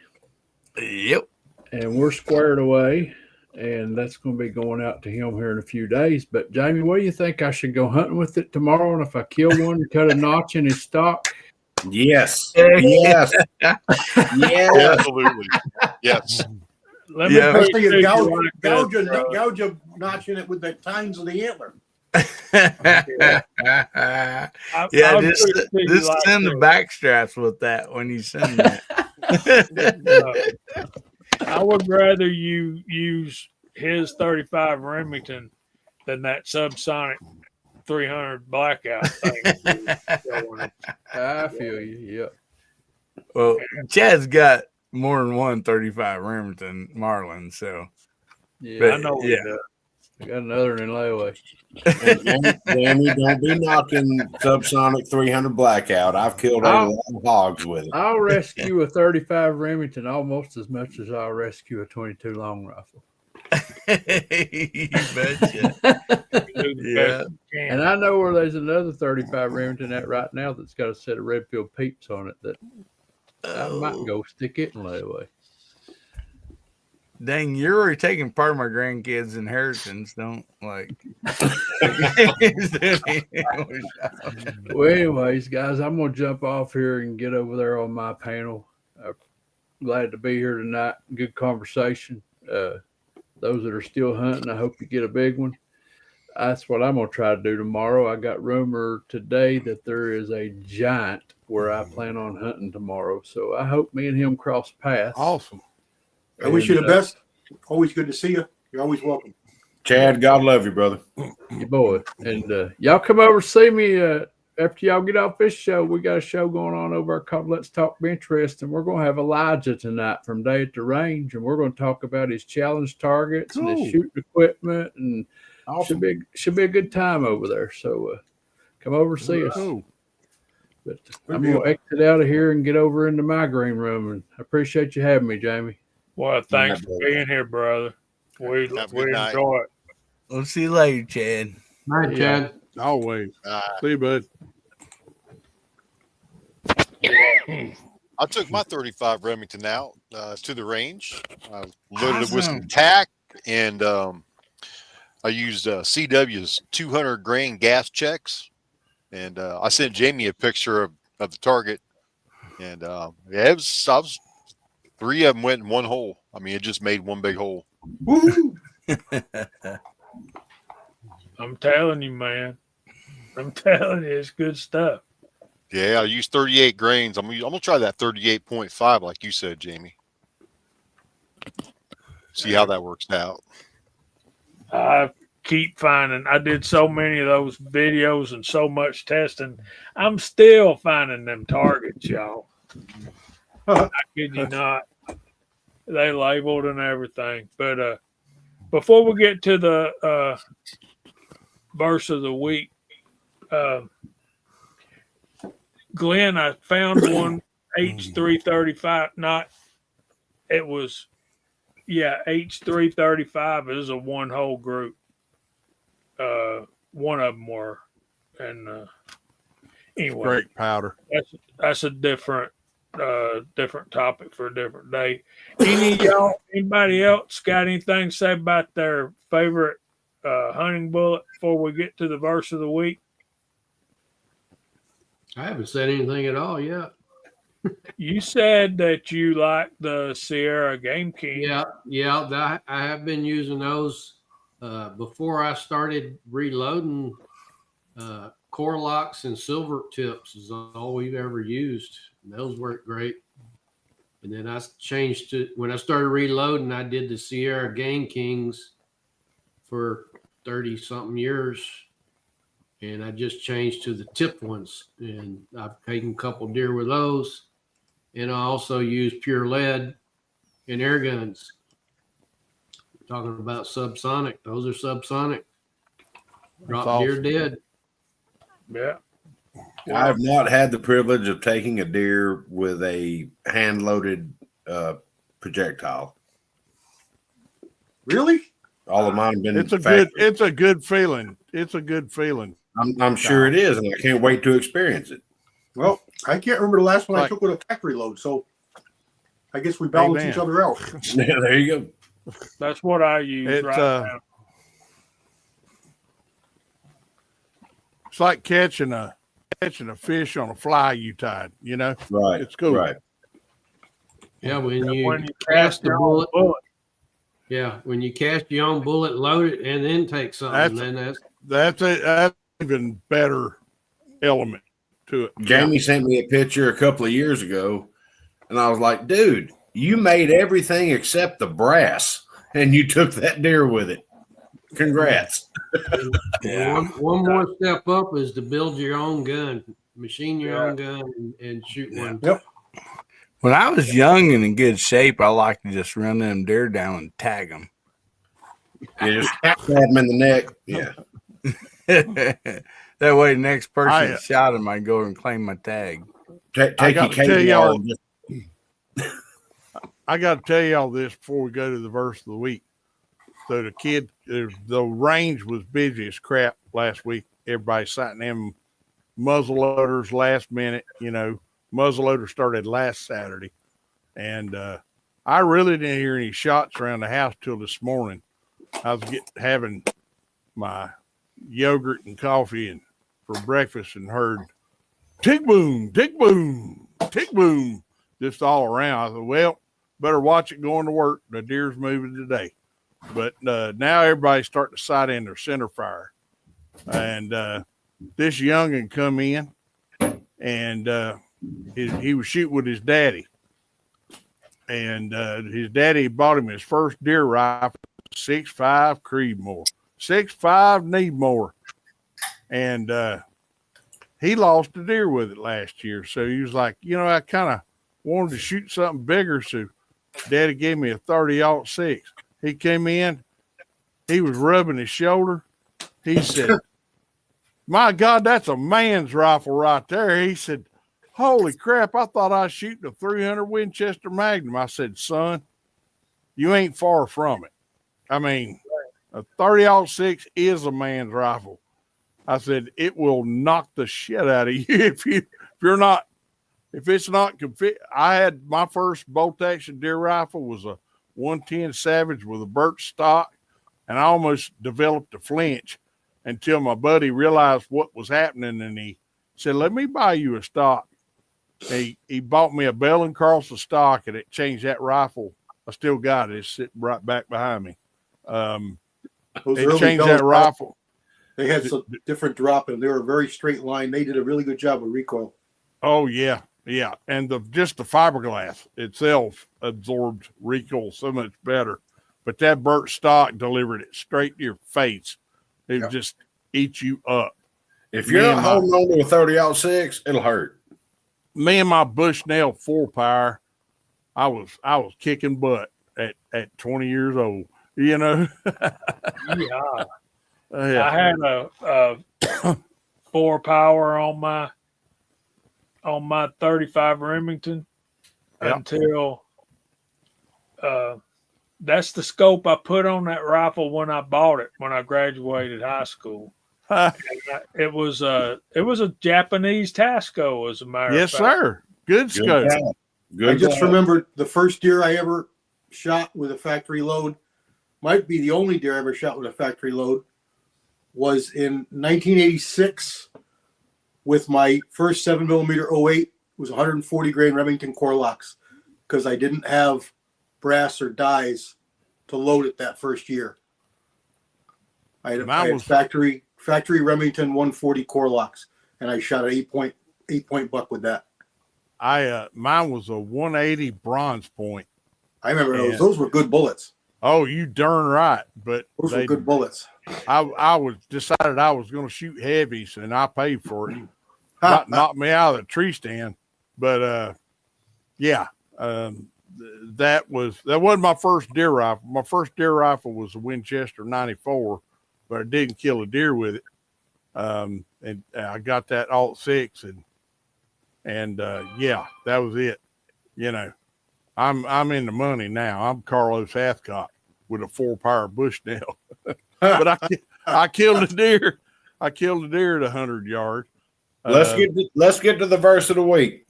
Yep. And we're squared away, and that's going to be going out to him here in a few days. But Jamie, what do you think? I should go hunting with it tomorrow, and if I kill one, cut a notch in his stock? Yes. Yes. Yes. Absolutely. Yes. Let me Yeah. put Especially it if to you like this, brother. gouge a notch in it with the tines of the antler. Yeah, I'll just put it to you just like send the this. back straps with that when you send that. I would rather you use his 35 Remington than that subsonic 300 blackout thing. I feel you. Yep. Well, Chad's got more than one 35 Remington Marlin, so Yeah, but, I know yeah. he does. I got another in layaway. Danny, don't be knocking subsonic 300 blackout. I've killed a lot of hogs with it. I'll rescue a 35 Remington almost as much as I'll rescue a 22 long rifle. You betcha. Do the Yeah. best you can. And I know where there's another 35 Remington at right now that's got a set of Redfield peeps on it that I might go stick it in layaway. Dang, you're already taking part of my grandkids' inheritance. Don't like. Well, anyways, guys, I'm going to jump off here and get over there on my panel. Glad to be here tonight. Good conversation. Those that are still hunting, I hope you get a big one. That's what I'm going to try to do tomorrow. I got rumor today that there is a giant where I plan on hunting tomorrow. So I hope me and him cross paths. Awesome. I wish you the best. Always good to see you. You're always welcome. Chad, God love you, brother. Your boy. And y'all come over see me after y'all get off this show. We got a show going on over called Let's Talk Bench Rest, and we're going to have Elijah tonight from Day at the Range, and we're going to talk about his challenge targets and his shooting equipment, and Awesome. should be a good time over there. So come over see us. Cool. But I'm going to exit out of here and get over into my green room, and I appreciate you having me, Jamie. Well, thanks for being here, brother. We Have a good night. enjoy it. We'll see you later, Chad. All right, Chad. Always. See you, bud. I took my 35 Remington out to the range. I loaded it with some Awesome. tack, and I used CW's 200 grain gas checks. And I sent Jamie a picture of the target. And yeah, I was 3 of them went in one hole. I mean, it just made one big hole. Woo! I'm telling you, man. I'm telling you, it's good stuff. Yeah, I used 38 grains. I'm gonna try that 38.5, like you said, Jamie. See how that works out. I keep finding. I did so many of those videos and so much testing. I'm still finding them targets, y'all. I kid you not. They labeled and everything. But before we get to the verse of the week, Glenn, I found one H335. H335 is a one hole group. One of them were, and anyway, Great powder. that's a different different topic for a different day. Anybody else got anything to say about their favorite hunting bullet before we get to the verse of the week? I haven't said anything at all yet. You said that you like the Sierra Game King. Yeah. I have been using those before I started reloading. Core locks and silver tips is all we've ever used. And those work great. And then I changed to when I started reloading, I did the Sierra Game Kings for 30 something years. And I just changed to the tipped ones. And I've taken a couple deer with those. And I also use pure lead in air guns. Talking about subsonic. Those are subsonic. Drop awesome. deer dead. Yeah. I have not had the privilege of taking a deer with a hand-loaded projectile. Really? All of mine have been. It's a good feeling. It's a good feeling. I'm sure it is, and I can't wait to experience it. Well, I can't remember the last one I Like- took with a factory load, so I guess we balance Amen. each other out. Yeah, there you go. That's what I use It's, right now. It's like catching a fish on a fly you tied. You know, Right. it's cool. Right. Yeah, when you When you cast the your own bullet. bullet. Yeah, when you cast your own bullet, load it, and then take something. That's an even better element to it. Jamie sent me a picture a couple of years ago, and I was like, dude, you made everything except the brass, and you took that deer with it. Congrats. One more step up is to build your own gun, machine your own gun, and shoot one. Yep. When I was young and in good shape, I like to just run them deer down and tag them. You just stab him in the neck. Yeah. That way, the next person I- that shot him, I go and claim my tag. Take I your got to tell KVR y'all- and just I got to tell y'all this before we go to the verse of the week. So the range was busy as crap last week. Everybody sighting them muzzle loaders last minute. You know, muzzle loader started last Saturday, and I really didn't hear any shots around the house till this morning. I was having my yogurt and coffee and for breakfast and heard tick boom, tick boom, tick boom, just all around. I thought, well, better watch it going to work. The deer's moving today. But now everybody's starting to sight in their center fire. And this young'un come in, and he was shooting with his daddy. And his daddy bought him his first deer rifle, 6.5 Creedmoor. 6.5 Needmore. And he lost a deer with it last year. So he was like, I kind of wanted to shoot something bigger. So Daddy gave me a 30-06. He came in, he was rubbing his shoulder. He said, my God, that's a man's rifle right there. He said, holy crap, I thought I was shooting a 300 Winchester Magnum. I said, son, you ain't far from it. I mean, a 30-06 is a man's rifle. I said, it will knock the shit out of you if it's not config. I had my first bolt action deer rifle was a 110 Savage with a birch stock, and I almost developed a flinch until my buddy realized what was happening, and he said, let me buy you a stock. He bought me a Bell & Carlson stock, and it changed that rifle. I still got it. It's sitting right back behind me. Those It early changed Bell's that rifle. They had some different drop, and they were a very straight line. They did a really good job with recoil. Oh yeah. Yeah. And just the fiberglass itself absorbed recoil so much better. But that birch stock delivered it straight to your face. It would just eat you up. if you're not holding on to a 30-06, it'll hurt. Me and my Bushnell 4-power, I was kicking butt at 20 years old. Yeah. Yeah. I had a 4-power on my 35 Remington until that's the scope I put on that rifle when I bought it when I graduated high school. It was a Japanese Tasco, as a matter Yes, of fact. sir. Good scope. Good. I just plan. remembered the first deer I ever shot with a factory load, might be the only deer I ever shot with a factory load, was in 1986 with my first 7mm 08. It was 140 grain Remington core locks because I didn't have brass or dies to load it that first year. I had factory Remington 140 core locks, and I shot an 8 point buck with that. Mine was a 180 bronze point. I remember those. Those were good bullets. Oh, you darn right. But those were good bullets. I was decided I was going to shoot heavies, and I paid for it. Knocked me out of the tree stand. But yeah, that wasn't my first deer rifle. My first deer rifle was a Winchester 94, but I didn't kill a deer with it. And I got that alt-6, and yeah, that was it. You know, I'm in the money now. I'm Carlos Hathcock with a 4-power Bushnell, but I killed a deer. I killed a deer at 100 yards. Let's get to the verse of the week.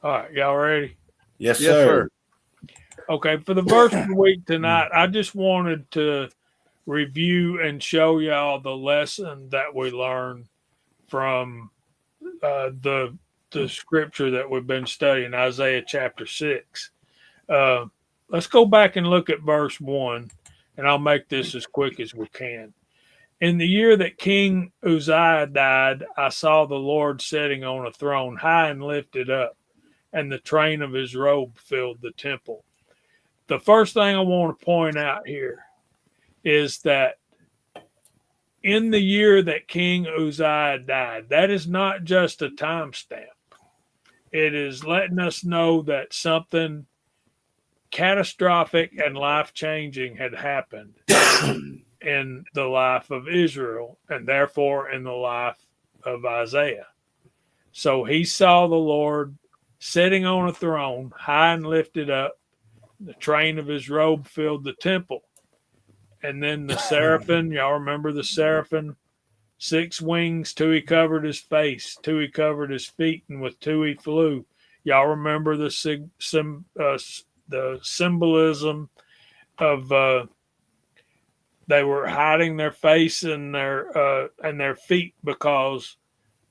All right, y'all ready? Yes, sir. Okay, for the verse of the week tonight, I just wanted to review and show y'all the lesson that we learned from the scripture that we've been studying, Isaiah chapter 6. Let's go back and look at verse 1, and I'll make this as quick as we can. In the year that King Uzziah died, I saw the Lord sitting on a throne, high and lifted up, and the train of his robe filled the temple. The first thing I want to point out here is that in the year that King Uzziah died, that is not just a timestamp. It is letting us know that something catastrophic and life-changing had happened in the life of Israel, and therefore in the life of Isaiah. So he saw the Lord sitting on a throne, high and lifted up. The train of his robe filled the temple. And then the seraphim, y'all remember the seraphim? 6 wings, 2 he covered his face, 2 he covered his feet, and with 2 he flew. Y'all remember the symbolism of they were hiding their face and their feet because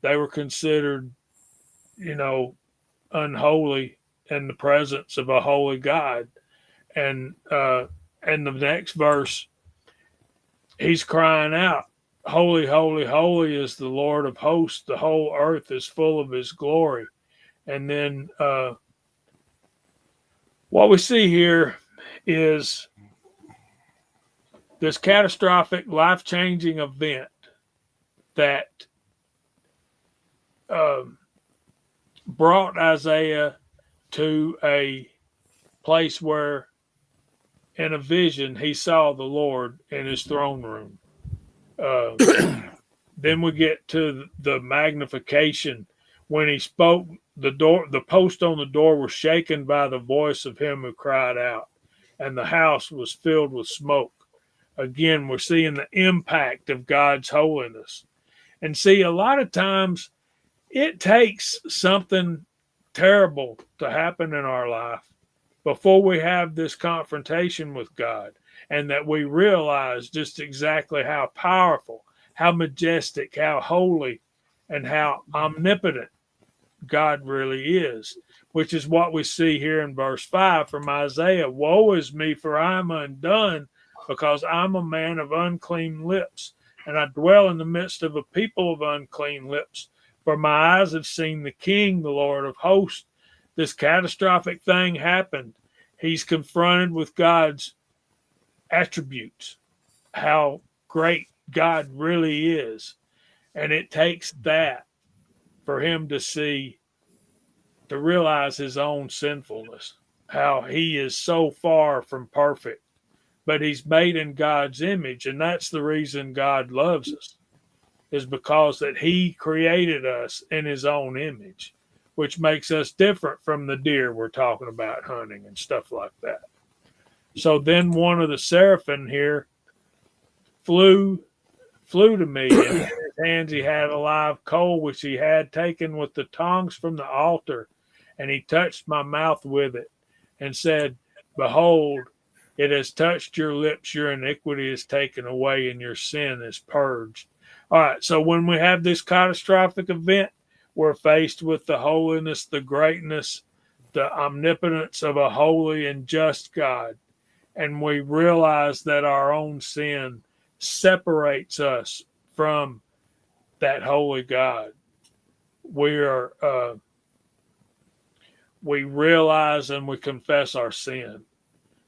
they were considered, unholy in the presence of a holy God. And the next verse, he's crying out, "Holy, holy, holy is the Lord of hosts. The whole earth is full of his glory." And then what we see here is this catastrophic, life-changing event that brought Isaiah to a place where, in a vision, he saw the Lord in his throne room. Then we get to the magnification. When he spoke, the post on the door was shaken by the voice of him who cried out, and the house was filled with smoke. Again, we're seeing the impact of God's holiness. And see, a lot of times it takes something terrible to happen in our life before we have this confrontation with God, and that we realize just exactly how powerful, how majestic, how holy, and how omnipotent God really is, which is what we see here in verse 5 from Isaiah. "Woe is me, for I am undone, because I'm a man of unclean lips, and I dwell in the midst of a people of unclean lips. For my eyes have seen the King, the Lord of hosts." This catastrophic thing happened. He's confronted with God's attributes, how great God really is. And it takes that for him to realize his own sinfulness, how he is so far from perfect, but he's made in God's image. And that's the reason God loves us, is because that he created us in his own image, which makes us different from the deer we're talking about hunting and stuff like that. So then one of the seraphim here flew to me, and in his hands he had a live coal, which he had taken with the tongs from the altar, And he touched my mouth with it and said, Behold, it has touched your lips, your iniquity is taken away, and your sin is purged. All right, so when we have this catastrophic event, we're faced with the holiness, the greatness, the omnipotence of a holy and just God. And we realize that our own sin separates us from that holy God. We realize and we confess our sin.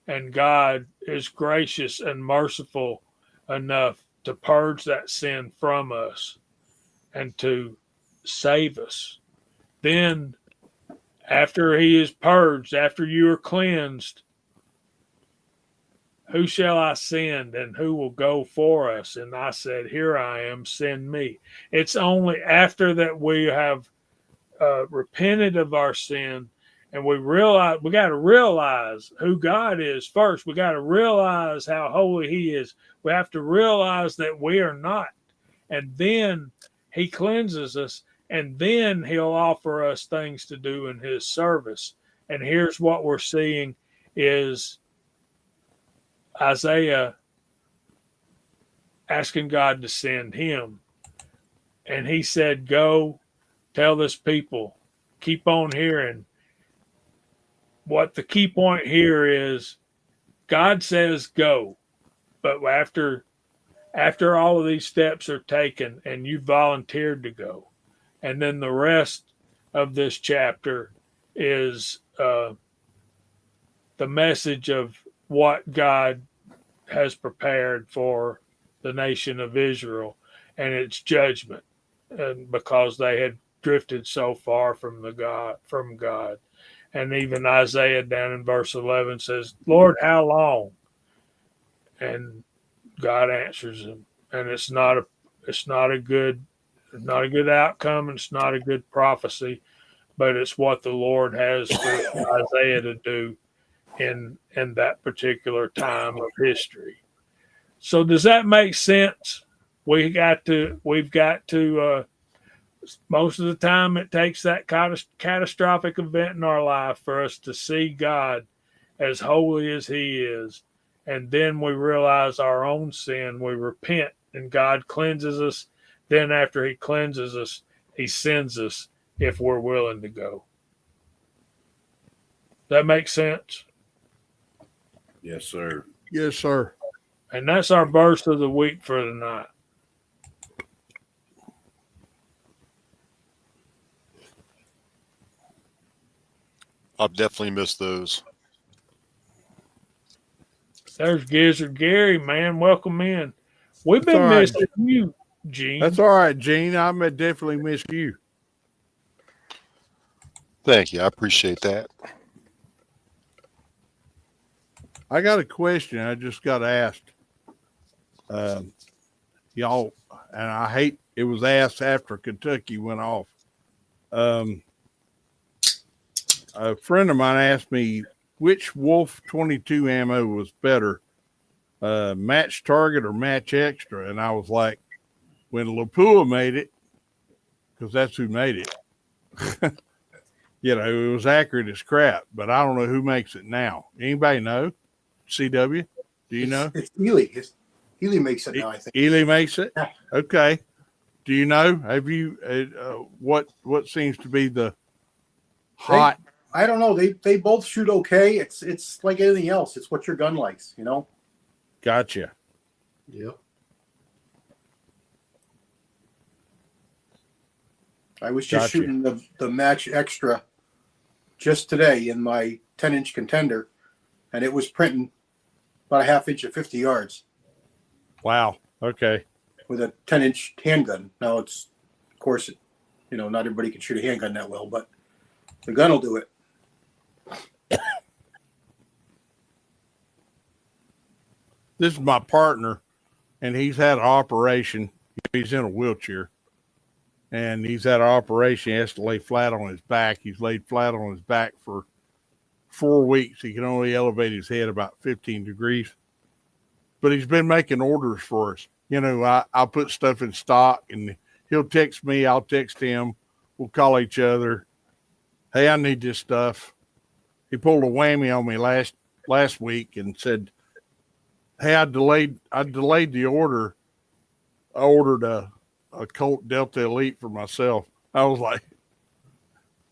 And God is gracious and merciful enough to purge that sin from us and to save us. Then, after he is purged, after you are cleansed, who shall I send and who will go for us? And I said, Here I am, send me. It's only after that we have repented of our sin and we got to realize who God is first. We got to realize how holy he is. We have to realize that we are not. And then he cleanses us, and then he'll offer us things to do in his service. And here's what we're seeing is Isaiah asking God to send him. And he said, Go tell this people, keep on hearing. What the key point here is God says go. But after all of these steps are taken and you volunteered to go, and then the rest of this chapter is the message of what God has prepared for the nation of Israel and its judgment, and because they had drifted so far from God. And even Isaiah down in verse 11 says, Lord, how long? And God answers him. And it's not a good outcome. It's not a good prophecy, but it's what the Lord has for Isaiah to do in that particular time of history. So does that make sense? We've got to most of the time it takes that catastrophic event in our life for us to see God as holy as he is. And then we realize our own sin. We repent and God cleanses us. Then after he cleanses us, he sends us if we're willing to go. That makes sense? Yes, sir. Yes, sir. And that's our verse of the week for tonight. I've definitely missed those. There's Gizzard Gary, man. Welcome in. We've That's been all right. missing you, Gene. That's all right, Gene. I definitely miss you. Thank you. I appreciate that. I got a question I just got asked. Y'all, and I hate it was asked after Kentucky went off. A friend of mine asked me which Wolf 22 ammo was better, match target or match extra. And I was like, when Lapua made it, because that's who made it, it was accurate as crap, but I don't know who makes it now. Anybody know? CW? Do you know? It's Ely. Ely makes it now, I think. Ely makes it? Yeah. Okay. Do you know? Have you, what seems to be the hot? I don't know. They both shoot okay. It's like anything else. It's what your gun likes, you know? Gotcha. Yep. I was just Gotcha. shooting the match extra just today in my 10-inch contender, and it was printing about a half inch at 50 yards Wow. Okay. with a 10-inch handgun. Now it's, of course, not everybody can shoot a handgun that well, but the gun will do it. This is my partner, and he's had an operation. He's in a wheelchair, and he's had an operation. He has to lay flat on his back. He's laid flat on his back for 4 weeks. He can only elevate his head about 15 degrees. But he's been making orders for us. I'll put stuff in stock, and he'll text me. I'll text him. We'll call each other. hey, I need this stuff. He pulled a whammy on me last week and said, hey, I delayed the order. I ordered a Colt Delta Elite for myself. I was like,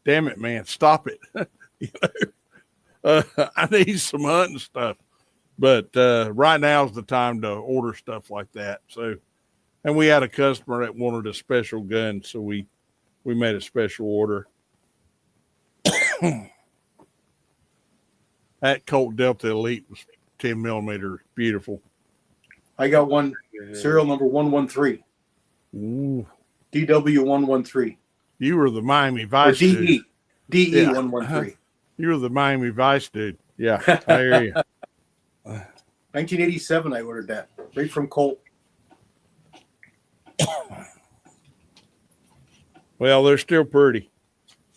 damn it, man, stop it. I need some hunting stuff. But right now is the time to order stuff like that. So, and we had a customer that wanted a special gun, so we made a special order. That Colt Delta Elite was 10 millimeter, beautiful. I got one, serial number 113. Ooh. DW113. You were the Miami Vice DE. dude. DE Yeah. 113. You were the Miami Vice dude. Yeah, I hear you. 1987, I ordered that. Right from Colt. Well, they're still pretty.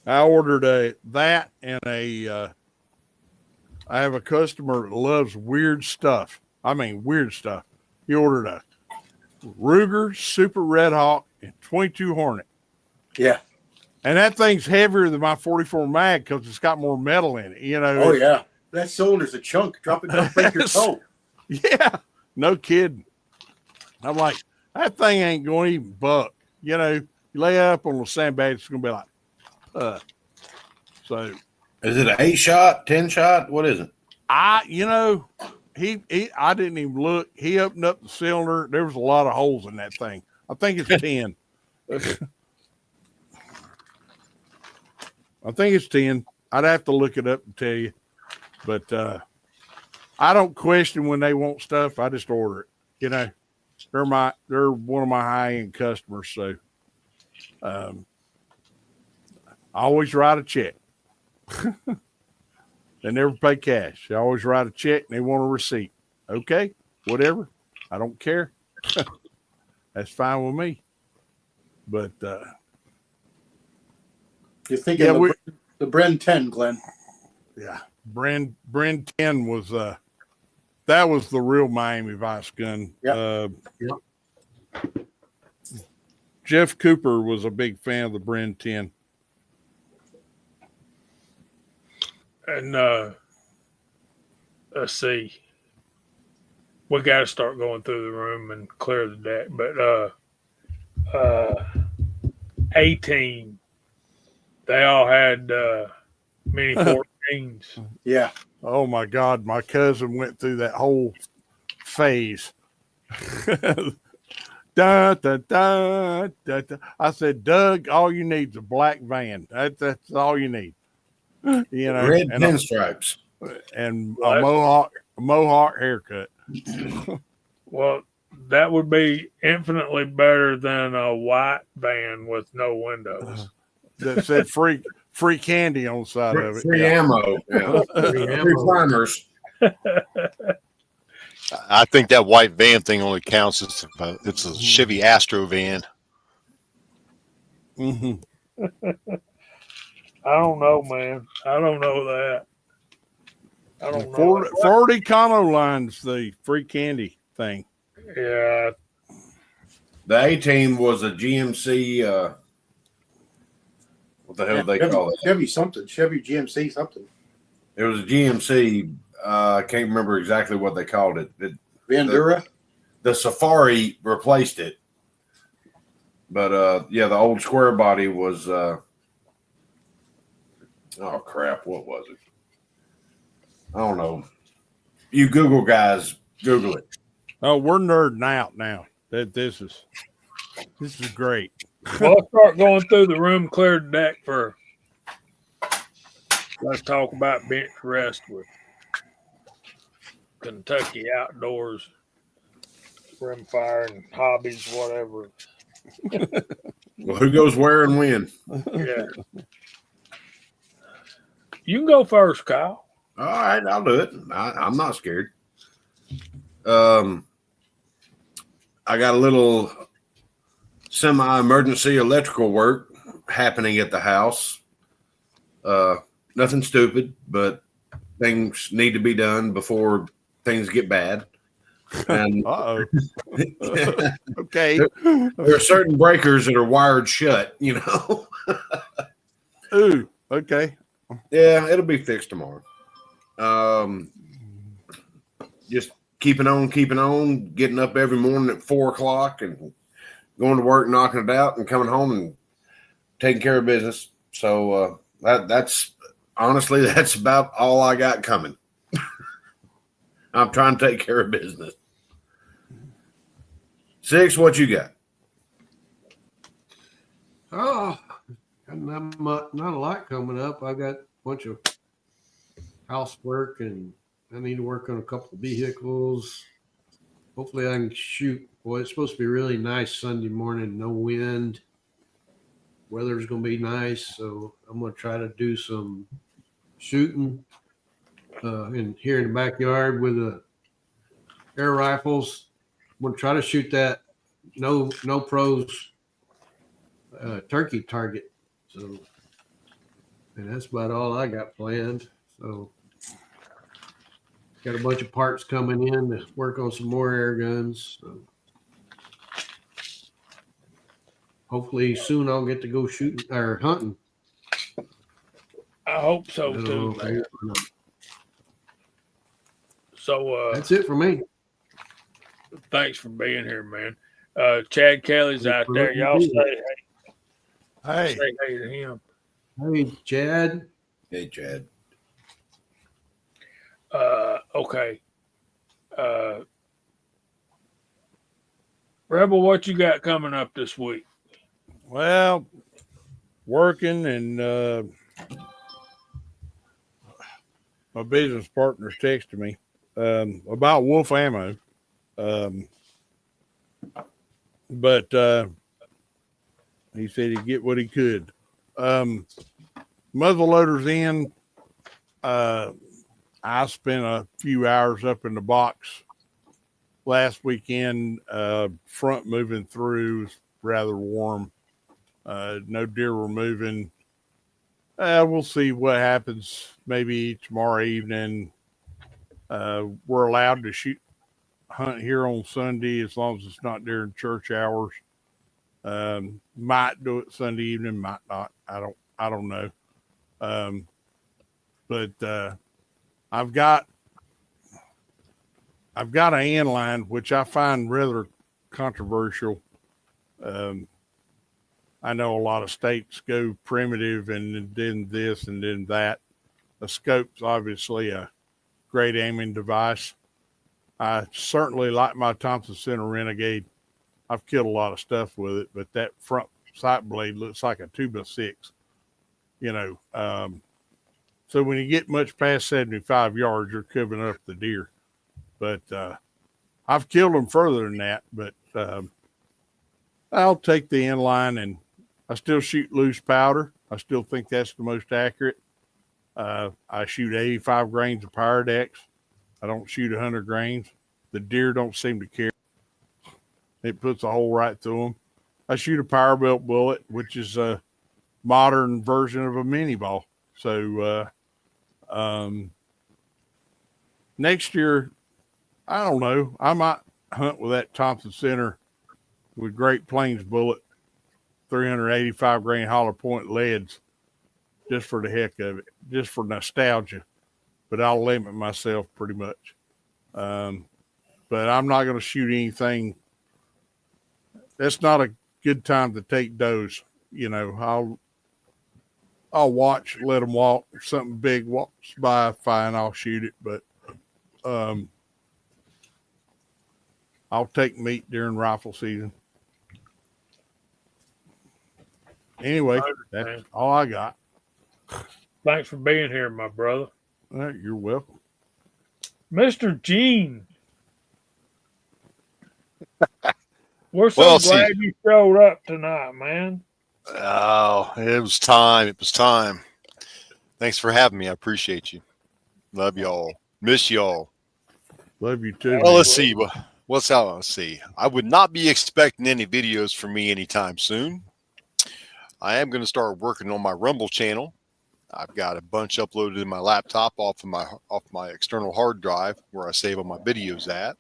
I ordered that and I have a customer that loves weird stuff. I mean, weird stuff. He ordered a Ruger Super Red Hawk and 22 Hornet. Yeah. And that thing's heavier than my 44 mag because it's got more metal in it. You know. Oh, yeah. That cylinder's a chunk. Drop it down, break your toe. Yeah. No kidding. I'm like, that thing ain't going to even buck. You know, you lay it up on the sandbag, it's going to be like, so. Is it an 8-shot, 10-shot? What is it? I didn't even look. He opened up the cylinder. There was a lot of holes in that thing. I think it's 10. I think it's 10. I'd have to look it up and tell you. But I don't question when they want stuff. I just order it. You know, they're one of my high-end customers. So I always write a check. They never pay cash. They always write a check and they want a receipt. Okay, whatever. I don't care. That's fine with me. But You're thinking the Bren 10, Glenn. Yeah, Bren 10 was that was the real Miami Vice gun. Yep. Jeff Cooper was a big fan of the Bren 10. And let's see. We got to start going through the room and clear the deck. But 18, they all had mini 14s. Yeah. Oh my God, my cousin went through that whole phase. Da, da, da, da, da. I said, Doug, all you need is a black van. That's all you need. You know, Red and pinstripes and a mohawk haircut. Well, that would be infinitely better than a white van with no windows. That said free candy on the side of it. Free ammo. Yeah. Free primers. I think that white van thing only counts as it's a Chevy Astro van. Mm-hmm. I don't know, man. I don't know that. I don't know. 40 Econo Line's the free candy thing. Yeah. The A-Team was a GMC. What the hell do they call it? Chevy something. Chevy GMC something. It was a GMC. I can't remember exactly what they called it. Bandura? The Safari replaced it. But, yeah, the old square body was oh, crap. What was it? I don't know. You Google guys, Google it. Oh, we're nerding out now. This is great. Well, let's start going through the room, clear the deck for. Let's talk about bench rest with Kentucky Outdoors, rimfire and hobbies, whatever. Well, who goes where and when? Yeah. You can go first, Kyle. All right, I'll do it. I'm not scared. I got a little semi-emergency electrical work happening at the house. Nothing stupid, but things need to be done before things get bad. And Okay. there are certain breakers that are wired shut, you know. Ooh, Okay. Yeah, it'll be fixed tomorrow. Just keeping on, getting up every morning at 4:00 and going to work, knocking it out, and coming home and taking care of business. So that's honestly, that's about all I got coming. I'm trying to take care of business. Six, what you got? Oh, not a lot coming up. I got a bunch of housework, and I need to work on a couple of vehicles. Hopefully, I can shoot. Boy, it's supposed to be really nice Sunday morning, no wind. Weather's going to be nice, so I'm going to try to do some shooting here in the backyard with the air rifles. I'm going to try to shoot that no pros turkey target. So, and that's about all I got planned. So, got a bunch of parts coming in to work on some more air guns. So, hopefully soon I'll get to go shooting or hunting. I hope so I don't too, know if I man. will or not. So That's it for me. thanks for being here, man. Chad Kelly's out for there. letting Y'all me say do Hey, say hey to him. Hey, Chad. Hey, Chad. Okay. Rebel, what you got coming up this week? well, working and my business partner's texted me about wolf ammo. But he said he'd get what he could. Muzzle loaders in. I spent a few hours up in the box last weekend. Front moving through was rather warm. No deer were moving. We'll see what happens. Maybe tomorrow evening. We're allowed to hunt here on Sunday as long as it's not during church hours. Might do it Sunday evening, might not. I don't know. But I've got an inline, which I find rather controversial. I know a lot of states go primitive and then this and then that. The scope's obviously a great aiming device. I certainly like my Thompson Center Renegade. I've killed a lot of stuff with it, but that front sight blade looks like a 2x6, so when you get much past 75 yards, you're covering up the deer. But I've killed them further than that, but I'll take the inline, and I still shoot loose powder. I still think that's the most accurate. I shoot 85 grains of Pyrodex. I don't shoot 100 grains. The deer don't seem to care. It puts a hole right through them. I shoot a power belt bullet, which is a modern version of a mini ball. So next year, I don't know. I might hunt with that Thompson Center with Great Plains bullet, 385 grain hollow point leads, just for the heck of it, just for nostalgia. But I'll limit myself pretty much. But I'm not going to shoot anything. That's not a good time to take does. I'll watch, let them walk. If something big walks by, fine, I'll shoot it. But I'll take meat during rifle season. Anyway, that's all I got. Thanks for being here, my brother. You're welcome. Mr. Gene. We're so Well, glad you showed up tonight, man. Oh, it was time. It was time. Thanks for having me. I appreciate you. Love y'all. Miss y'all. Love you too. Well, let's see. What's out? Let's see. I would not be expecting any videos from me anytime soon. I am going to start working on my Rumble channel. I've got a bunch uploaded in my laptop off my external hard drive where I save all my videos at.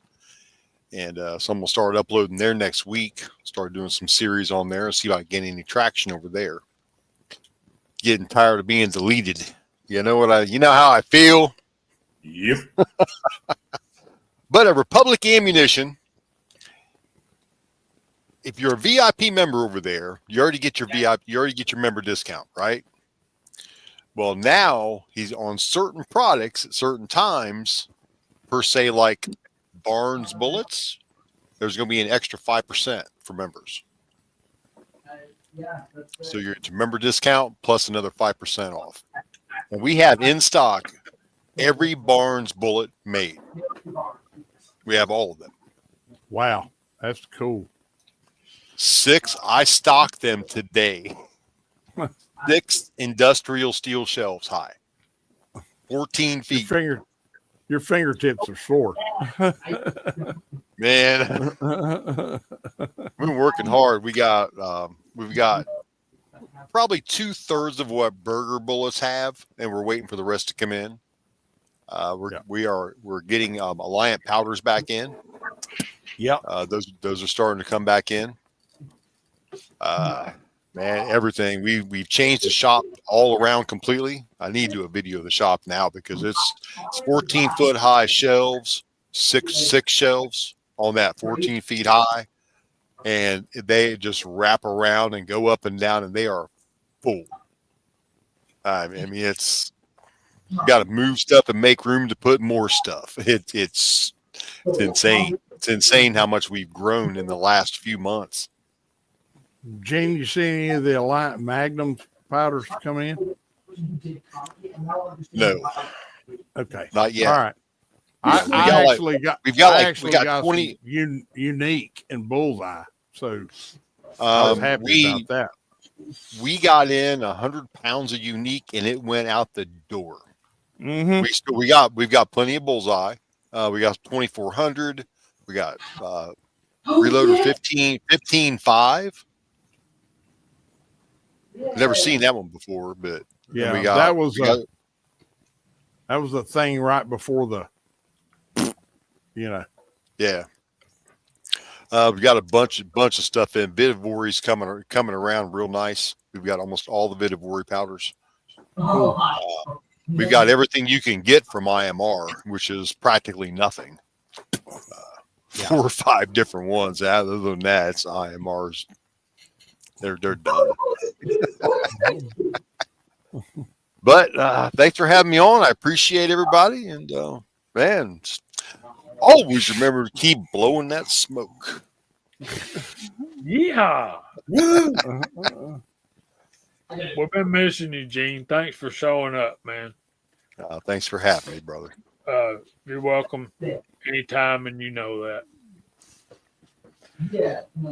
And so I'm going to start uploading there next week. Start doing some series on there and see if I can get any traction over there. getting tired of being deleted. You know how I feel? Yep. But a Republic Ammunition, if you're a VIP member over there, you already get your member discount, right? Well, now he's on certain products at certain times, per se, like Barnes bullets. There's going to be an extra 5% for members. So your member discount plus another 5% off. And we have in stock every Barnes bullet made. We have all of them. Wow, that's cool. 6, I stocked them today. 6 industrial steel shelves high. 14 feet. Your fingertips are sore. Man, we've been working hard. We've got probably 2/3 of what burger bullets have, and we're waiting for the rest to come in. We're getting Alliant powders back in. Yep. Those are starting to come back in. Man, everything. We've changed the shop all around completely. I need to do a video of the shop now because it's 14-foot high shelves, six shelves on that 14 feet high, and they just wrap around and go up and down, and they are full. I mean, it's got to move stuff and make room to put more stuff. It's insane. It's insane how much we've grown in the last few months. Gene, you see any of the Alliant Magnum powders come in? No, Okay. not yet. All right. We've got 20 unique and bullseye. So I was happy about that. We got in 100 pounds of unique and it went out the door. Mm-hmm. We've got plenty of bullseye. We got 2400. We got Reloader 15.5. Never seen that one before, but yeah, we that was a thing right before the, yeah. We got a bunch of stuff in. Vidavory's coming around real nice. We've got almost all the Vidavory powders. cool. We've got everything you can get from IMR, which is practically nothing. 4 or 5 different ones. Other than that, it's IMRs. They're done. But thanks for having me on. I appreciate everybody, and man, always remember to keep blowing that smoke. Yeah. We've been missing you, Gene. Thanks for showing up, man. Thanks for having me, brother. You're welcome anytime, and you know that.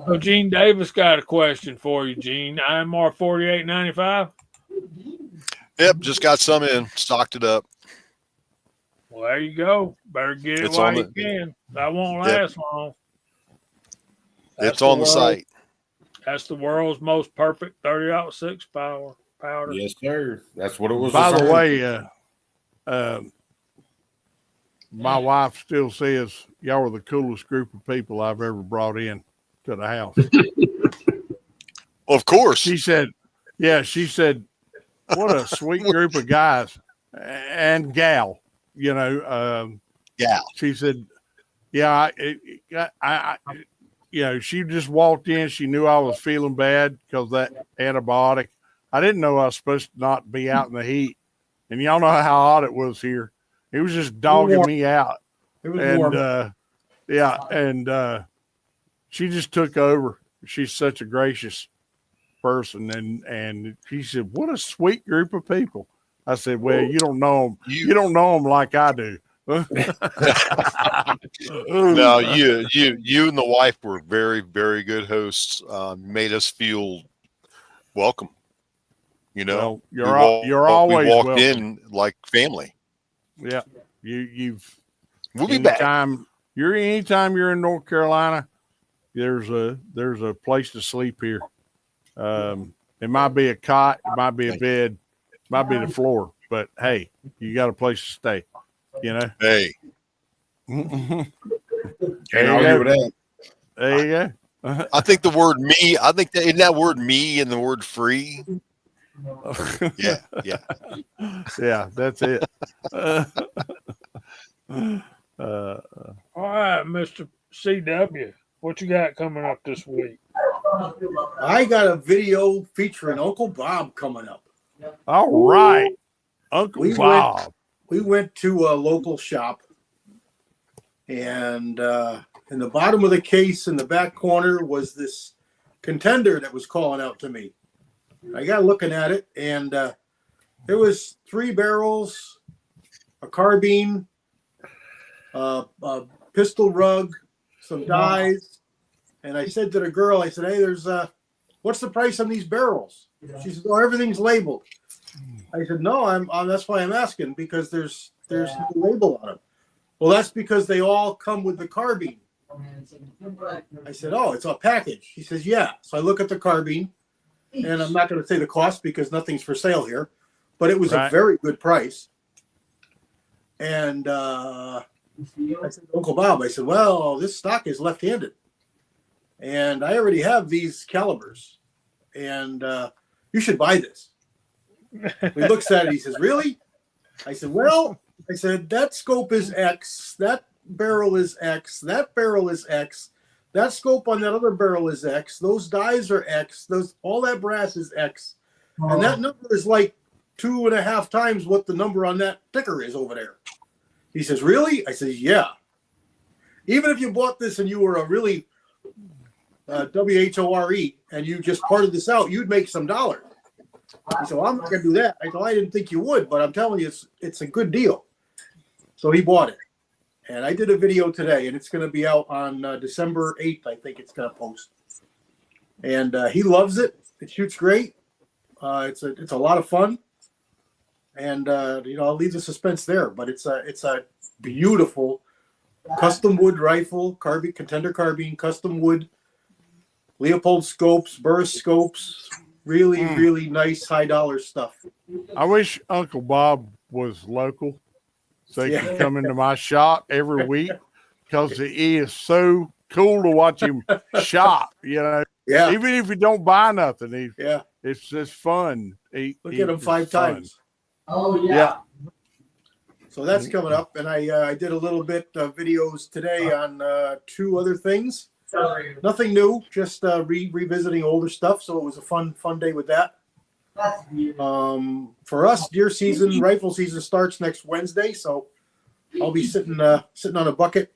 So Gene Davis got a question for you, Gene. IMR 48.95. Yep, just got some in, stocked it up. Well, there you go. Better get it It's while on you can. That won't last long. It's on the site. That's the world's most perfect 30-06 powder. Yes, sir. That's what it was. By the way, my wife still says y'all are the coolest group of people I've ever brought in to the house. Of course. She said, what a sweet group of guys and gal, Yeah. She said, I she just walked in. She knew I was feeling bad because that antibiotic. I didn't know I was supposed to not be out in the heat. And y'all know how hot it was here. It was just dogging me out. It was warm. And she just took over. She's such a gracious person, and she said, "What a sweet group of people." I said, "Well, you don't know them. You don't know them like I do." No, you and the wife were very, very good hosts. Made us feel welcome. Well, you're always we walked welcome. in like family. Yeah, you've. We'll be back. Anytime you're in North Carolina, there's a place to sleep here. It might be a cot, it might be a bed, it might be the floor, but hey, you got a place to stay. Hey, Can't argue with that. There you go. I think the word me. I think that in that word me and the word free. Yeah, yeah. Yeah, that's it. All right, Mr. CW, what you got coming up this week? I got a video featuring Uncle Bob coming up. All right, Uncle Bob. We went to a local shop, and in the bottom of the case in the back corner was this contender that was calling out to me. I got looking at it, and there was 3 barrels, a carbine, a pistol rug, some dies, and I said to the girl, I said, "Hey, there's what's the price on these barrels?" She said, "Oh, everything's labeled." I said, "No, I'm that's why I'm asking, because there's no label on them." "Well, that's because they all come with the carbine." I said, "Oh, it's a package." He says, "Yeah." So I look at the carbine, and I'm not going to say the cost because nothing's for sale here, but it was a very good price. And I said, "Uncle Bob," I said, "well, this stock is left-handed, and I already have these calibers, and you should buy this." He looks at it. He says, "Really?" I said, "Well," I said, "that scope is X, that barrel is X, that barrel is X, that scope on that other barrel is X, those dies are X, all that brass is X, and that number is like 2.5 times what the number on that ticker is over there." He says, "Really?" I says, "Yeah. Even if you bought this and you were a really WHORE and you just parted this out, you'd make some dollars." He said, "Well, I'm not going to do that." I said, "I didn't think you would, but I'm telling you, it's a good deal." So he bought it. And I did a video today, and it's going to be out on December 8th, I think it's going to post. And he loves it. It shoots great. It's a lot of fun. And I'll leave the suspense there. But it's a beautiful custom wood rifle, contender carbine, custom wood, Leopold scopes, Burris scopes. Really, really nice high dollar stuff. I wish Uncle Bob was local so he could come into my shop every week, because he is so cool to watch him shop, Yeah. Even if you don't buy nothing, Yeah. It's just fun. Look at him 5 times. Oh, yeah. So that's coming up. And I did a little bit of videos today on 2 other things. Nothing new, just revisiting older stuff. So it was a fun day with that. For us, deer season, rifle season starts next Wednesday. So I'll be sitting on a bucket,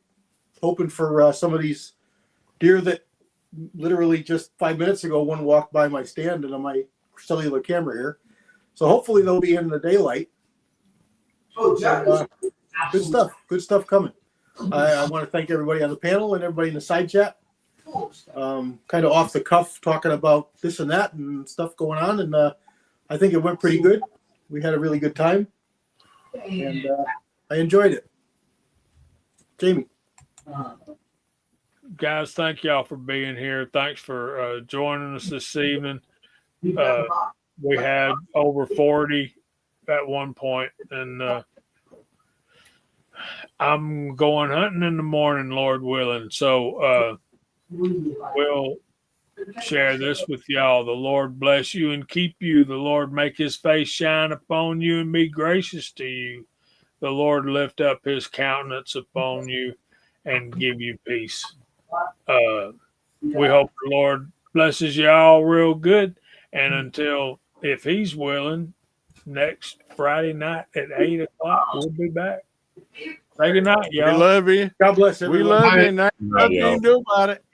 hoping for some of these deer that literally just 5 minutes ago, one walked by my stand and on my cellular camera here. So hopefully they'll be in the daylight. Good stuff coming. I want to thank everybody on the panel and everybody in the side chat. Kind of off the cuff, talking about this and that and stuff going on, and I think it went pretty good. We had a really good time, and I enjoyed it. Jamie. Guys, thank y'all for being here. Thanks for joining us this evening. We had over 40 at one point, and I'm going hunting in the morning, Lord willing. So we'll share this with y'all. The Lord bless you and keep you. The Lord make his face shine upon you and be gracious to you. The Lord lift up his countenance upon you and give you peace. We hope the Lord blesses y'all real good. And until, if he's willing, next Friday night at 8 o'clock, we'll be back. Say good night, y'all. We love you. God bless everyone. We love you. Nothing you can do about it.